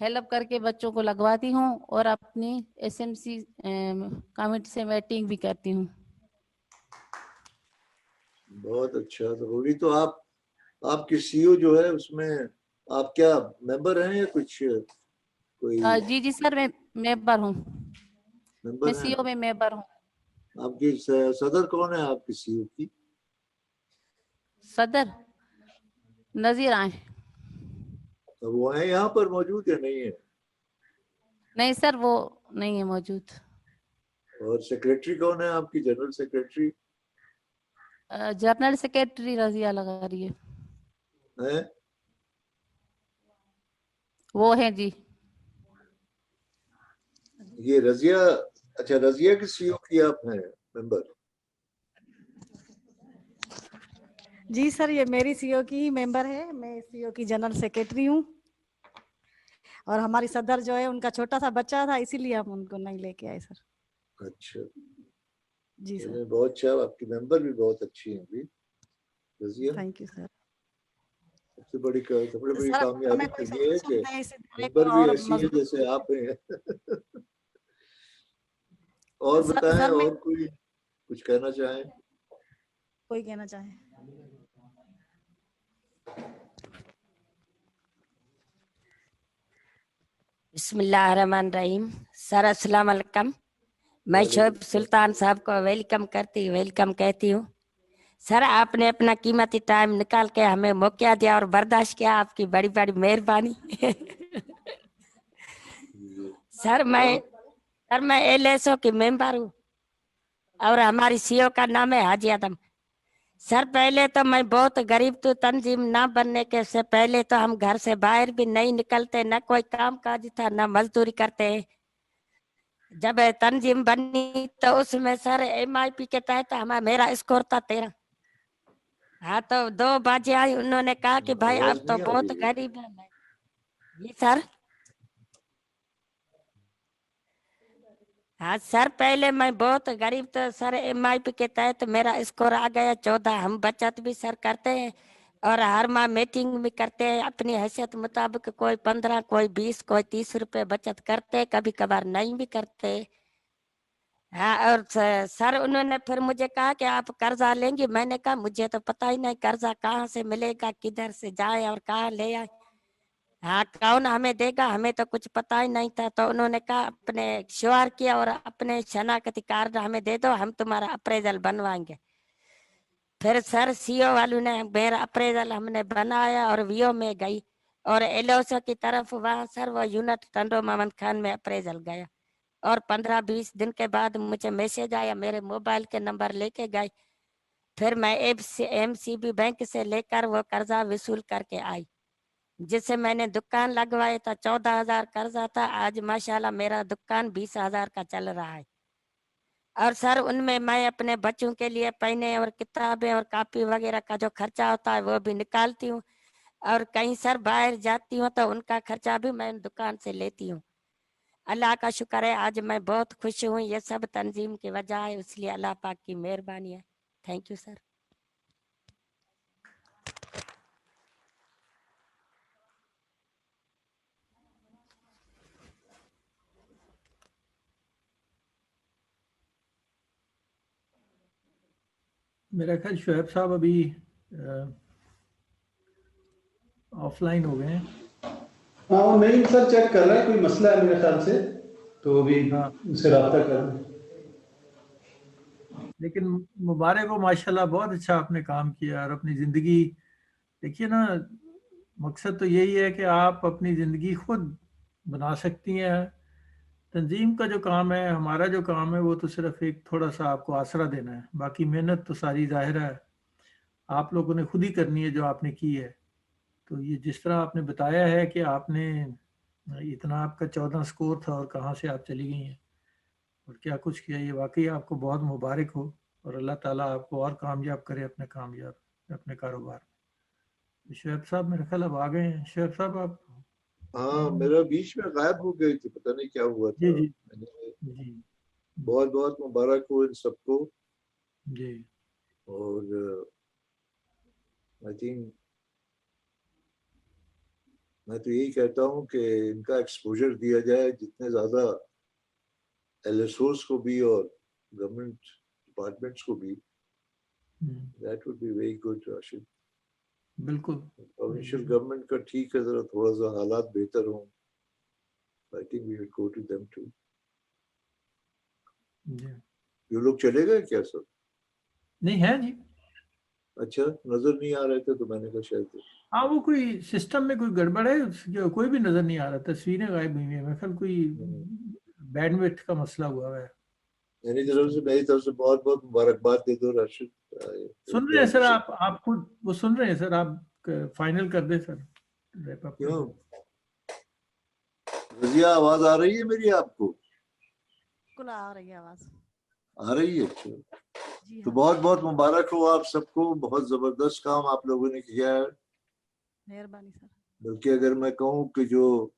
हेल्प करके बच्चों को लगवाती हूँ, और अपनी एसएमसी कमेटी से मीटिंग भी करती हूँ। बहुत अच्छा। तो होगी तो आपकी सीओ जो है उसमें आप क्या मेंबर हैं या कुछ कोई? जी सर, मैं मेंबर हूँ, मैं मेंबर हैं? सीओ में मेंबर हूँ। आपकी सदर कौन है आपकी सीओ की? सदर नजीर आए। तो वो है यहाँ पर मौजूद या नहीं है? नहीं सर, वो नहीं है मौजूद। और सेक्रेटरी कौन है आपकी, general secretary? General secretary Razia लगा रही है? वो है जी। ये रजिया, अच्छा रजिया की सीओ की आप हैं मेंबर? जी सर, ये मेरी सीओ की ही मेंबर है, मैं सीओ की जनरल सेक्रेटरी हूँ। और हमारी सदर जो है उनका छोटा सा बच्चा था, इसीलिए हम उनको नहीं लेके आए सर। अच्छा जी सर, बहुत अच्छा, आपकी मेंबर भी बहुत अच्छी हैं अभी रजिया। Thank you sir. सबसे बड़ी सर कामयाबी हमें कोई तो ये है सजेशन कि दें इस इदारे को मेंबर भी और ऐसी है मजबूत। जैसे आप हैं। और सर बताएं, सर मैं और कोई कुछ कहना चाहें? कोई कहना चाहे? बिस्मिल्लाहिर्रहमानिर्रहीम। सर अस्सलाम वालेकुम। मैं शोएब सुल्तान साहब को वेलकम कहती हूँ। सर आपने अपना कीमती टाइम निकाल के हमें मौका दिया और बर्दाश्त किया, आपकी बड़ी बड़ी मेहरबानी। सर मैं एलएसओ की मेंबर हूँ और हमारी सीओ का नाम है हाजी आदम। सर पहले तो मैं बहुत गरीब थी, तंजीम ना बनने के से पहले तो हम घर से बाहर भी नहीं निकलते, न कोई काम काज था, न मजदूरी करते। जब तंजीम बनी तो उसमें सर MIP के तहत मेरा स्कोर था 13। हाँ तो 2 बाजी आई, उन्होंने कहा कि भाई आवाज आप तो नहीं आ बहुत रही है। गरीब है। जी सर। हाँ सर पहले मैं बहुत गरीब तो सर MIP के तहत मेरा स्कोर आ गया 14। हम बचत भी सर करते हैं और हर माह मीटिंग भी करते हैं अपनी हैसियत मुताबिक, कोई 15, कोई 20, कोई 30 रुपए बचत करते, कभी कभार नहीं भी करते। हाँ और सर उन्होंने फिर मुझे कहा कि आप कर्जा लेंगी। मैंने कहा मुझे तो पता ही नहीं कर्जा कहाँ से मिलेगा, किधर से जाए और कहाँ ले आए। हाँ कौन हमें देगा, हमें तो कुछ पता ही नहीं था। तो उन्होंने कहा अपने श्योर किया और अपने शनाख्ती कार्ड हमें दे दो, हम तुम्हारा अप्रेजल बनवाएंगे। फिर सर सीओ वालों ने मेरा अप्रेजल हमने बनाया और VO में गई और LOC की तरफ वहाँ सर वो यूनिट टंडो मोहम्मद खान में अप्रेजल गया और 15-20 दिन के बाद मुझे मैसेज आया, मेरे मोबाइल के नंबर लेके गए। फिर मैं MCB बैंक से लेकर वो कर्जा वसूल करके आई, जिससे मैंने दुकान लगवाया था। 14,000 कर्जा था, आज माशाल्लाह मेरा दुकान 20,000 का चल रहा है। और सर उनमें मैं अपने बच्चों के लिए पेने और किताबें और कॉपी वगैरह का जो खर्चा होता है वो भी निकालती हूँ। और कहीं सर बाहर जाती हूँ तो उनका खर्चा भी मैं दुकान से लेती हूँ। अल्लाह का शुक्र है, आज मैं बहुत खुश हूँ। ये सब तंजीम की वजह है, इसलिए अल्लाह पाक की मेहरबानी है। Thank you sir. मेरा ख्याल शुएब साहब अभी ऑफलाइन हो गए हैं। हाँ वो नहीं सर, चेक कर रहा है, कोई मसला है मेरे ख्याल से, तो अभी उनसे रब्ता कर रहे हैं। लेकिन मुबारक हो, माशाल्लाह बहुत अच्छा आपने काम किया और अपनी ज़िंदगी, देखिए ना, मकसद तो यही है कि आप अपनी ज़िंदगी खुद बना सकती हैं। तंजीम का जो काम है, हमारा जो काम है, वो तो सिर्फ एक थोड़ा सा आपको आसरा देना है, बाकी मेहनत तो सारी ज़ाहिर है आप लोगों ने खुद ही करनी है जो आपने की है। तो ये जिस तरह आपने बताया है कि आपने इतना, आपका 14 स्कोर था और कहाँ से आप चली गई हैं और क्या कुछ किया, ये वाकई आपको बहुत मुबारक हो और अल्लाह ताला आपको और कामयाब करे अपने कारोबार में। शुएब साहब मेरे ख्याल अब आ गए हैं। शुएब साहब आप? हाँ मेरा बीच में गायब हो गई थी, पता नहीं क्या हुआ था। जी मैंने बहुत बहुत मुबारक हो इन सबको। जी। और आई थिंक मैं तो यही कहता हूँ कि इनका एक्सपोजर दिया जाए जितने ज्यादा LSOs को भी और गवर्नमेंट डिपार्टमेंट्स को भी। That would be very good Rashid. बिल्कुल। प्रोविंशियल गवर्नमेंट का ठीक है, जरा थोड़ा सा हालात बेहतर हों, I think we will go to them too. ये लोग चले गए क्या सब? नहीं है जी। अच्छा, नजर नहीं आ रहे थे तो मैंने कहा शायद। हाँ वो कोई सिस्टम में कोई गड़बड़ है, कोई भी नजर नहीं आ रहा, तस्वीरें गायब हुई हैं। मेरे ख्याल कोई बैंडविड्थ का मसला हुआ है। मेरी तरफ से बहुत बहुत मुबारकबाद दे दो राशिद। सुन रहे हैं सर आप खुद वो सुन रहे हैं सर, आप फाइनल कर दे सर। क्यों रजिया, आवाज आ रही है मेरी आपको? बिल्कुल आ रही है आवाज। आ रही है? अच्छा, तो बहुत बहुत मुबारक हो आप सबको, बहुत जबरदस्त काम आप लोगों ने किया है। मेहरबानी सर। बल्कि अगर मैं कहूँ कि जो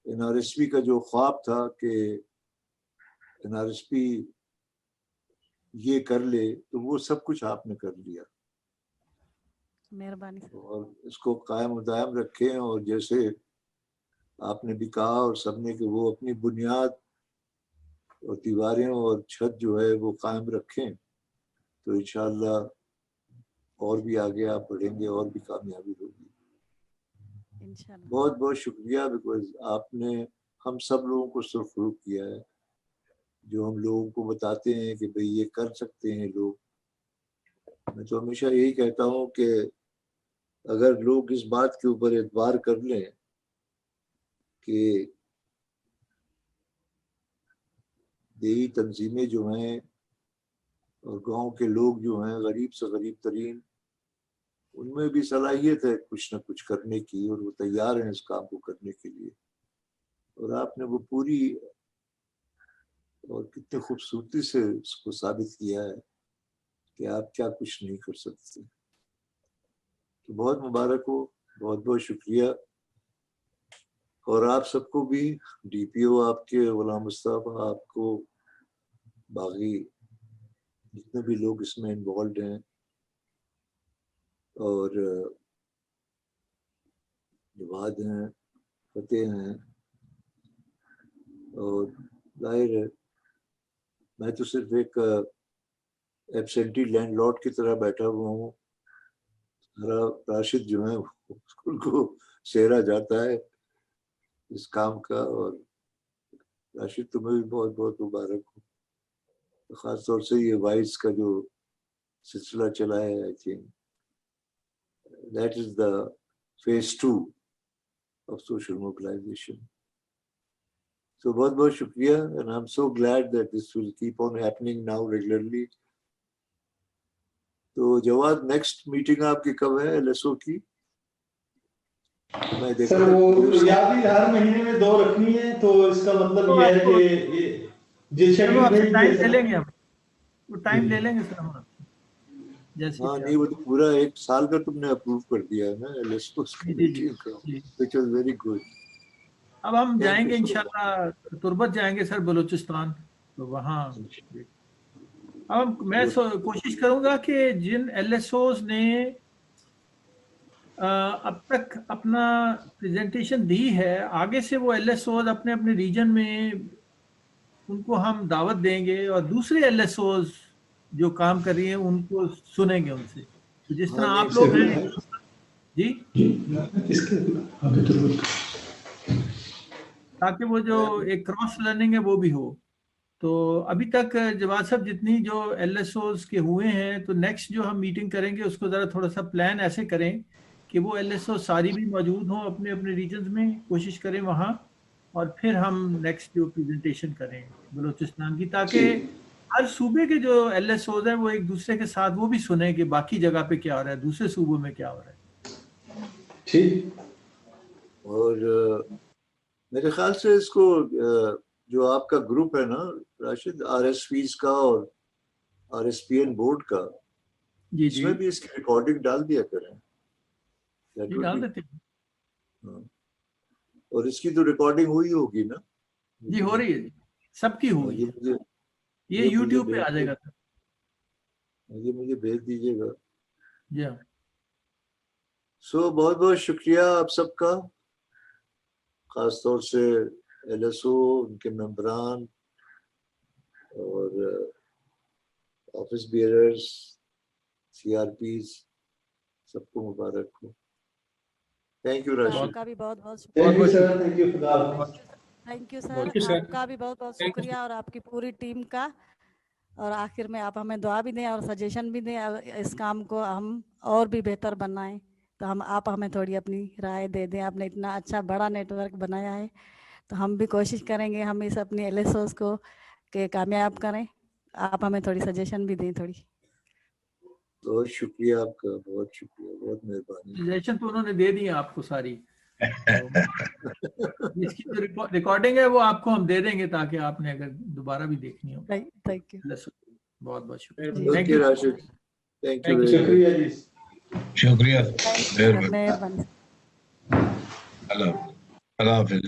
NRSP का जो ख्वाब था कि NRSP ये कर ले, तो वो सब कुछ आपने कर लिया। मेहरबानी सर। और इसको कायम दायम रखें, और जैसे आपने भी कहा और सबने कि वो अपनी बुनियाद और दीवारें और छत जो है वो कायम रखें, तो इंशाअल्लाह और भी आगे आप बढ़ेंगे और भी कामयाबी होगी। इंशाअल्लाह। बहुत बहुत शुक्रिया, बिकॉज आपने हम सब लोगों को सुरखरू किया है, जो हम लोगों को बताते हैं कि भाई ये कर सकते हैं लोग। मैं तो हमेशा यही कहता हूँ कि अगर लोग इस बात के ऊपर एतबार कर लें कि देही तंजीमें जो हैं और गांव के लोग जो हैं गरीब से गरीब तरीन, उनमें भी सलाहियत है कुछ न कुछ करने की, और वो तैयार हैं इस काम को करने के लिए। और आपने वो पूरी और कितने खूबसूरती से उसको साबित किया है कि आप क्या कुछ नहीं कर सकते। तो बहुत मुबारक हो, बहुत बहुत शुक्रिया। और आप सबको भी, DPO आपके, गुलाम मुस्तफा आपको, बाकी जितने भी लोग इसमें इन्वॉल्व हैं, और जवाद हैं, फतेह हैं, और जाहिर है मैं तो सिर्फ एक एब्सेंटी लैंडलॉर्ड की तरह बैठा हुआ हूँ। राशिद जो है उनको सेहरा जाता है इस काम का, और राशिद तुम्हें भी बहुत बहुत मुबारक हो। तो ख़ास तौर से ये वाइस का जो सिलसिला चला है, I think that is the phase 2 of social mobilization. So बहुत बहुत शुक्रिया, and I'm so glad that this will keep on happening now regularly. तो जवाद, नेक्स्ट मीटिंग आपकी कब है LSO की? मैं देख सर वो याद ही हर महीने में 2 रखनी है, तो इसका मतलब ये है कि जिस शेड्यूल में टाइम ले लेंगे हम, वो टाइम ले लेंगे सर हम जैसे। हाँ नहीं, वो तो पूरा 1 साल का तुमने अप्रूव कर दिया है ना LSO की मीटिंग का, which was very good. अब हम जाएंगे इंशाल्लाह, तुर्बत जाएंगे सर बलूचिस्तान, तो वहाँ अब मैं कोशिश करूंगा कि जिन LSOs ने अब तक अपना प्रेजेंटेशन दी है, आगे से वो LSOs अपने अपने रीजन में उनको हम दावत देंगे, और दूसरे LSOs जो काम कर रही हैं उनको सुनेंगे उनसे। तो जिस तरह आप लोग हैं जी, ताकि वो जो एक क्रॉस लर्निंग है वो भी हो। तो अभी तक जवाद साहब जितनी जो LSOs के हुए हैं, तो नेक्स्ट जो हम मीटिंग करेंगे उसको ज़रा थोड़ा सा प्लान ऐसे करें कि वो LSO सारी भी मौजूद हों अपने अपने रीजन्स में, कोशिश करें वहाँ, और फिर हम नेक्स्ट जो प्रेजेंटेशन करें बलूचिस्तान की, ताकि हर सूबे के जो LSOs हैं वो एक दूसरे के साथ वो भी सुने कि बाकी जगह पे क्या हो रहा है, दूसरे सूबों में क्या हो रहा है। ठीक। और मेरे ख्याल से इसको जो आपका ग्रुप है ना राशिद, RSPs का और RSPN बोर्ड का, जी इसमें भी इसकी रिकॉर्डिंग डाल दिया करें। डाल देते हैं। हाँ। और इसकी तो रिकॉर्डिंग हुई होगी ना? जी हो रही है जी, सबकी हुई है। ये YouTube पे आ जाएगा सर, ये मुझे भेज दीजिएगा। जी हाँ। सो बहुत बहुत शुक्रिया आप सबका, खास तौर से LSO, उनके मेंबरान और ऑफिस बियरर्स, CRPs, सबको मुबारक हो। Thank you Rashid. आपका भी बहुत बहुत thank you sir, thank you खुदा। थैंक यू सर, आपका भी बहुत बहुत शुक्रिया, और आपकी पूरी टीम का। और आखिर में आप हमें दुआ भी दें और सजेशन भी दें, इस काम को हम और भी बेहतर बनाएं। तो आप हमें थोड़ी अपनी राय दे दें। आपने इतना अच्छा बड़ा नेटवर्क बनाया है, तो हम भी कोशिश करेंगे हम इस अपनी LSOs को के कामयाब करें। आप हमें थोड़ी सजेशन भी दें थोड़ी। बहुत शुक्रिया आपका, बहुत शुक्रिया, बहुत मेहरबानी। सजेशन तो उन्होंने दे दी आपको सारी, इसकी जो रिकॉर्डिंग है वो आपको हम दे देंगे ताकि आपने अगर दोबारा भी देखनी हो। थैंक यू, बहुत बहुत शुक्रिया। Thank you Rashid, thank you, शुक्रिया जी, शुक्रिया, मेहरबानी। अल्लाह हाफिज।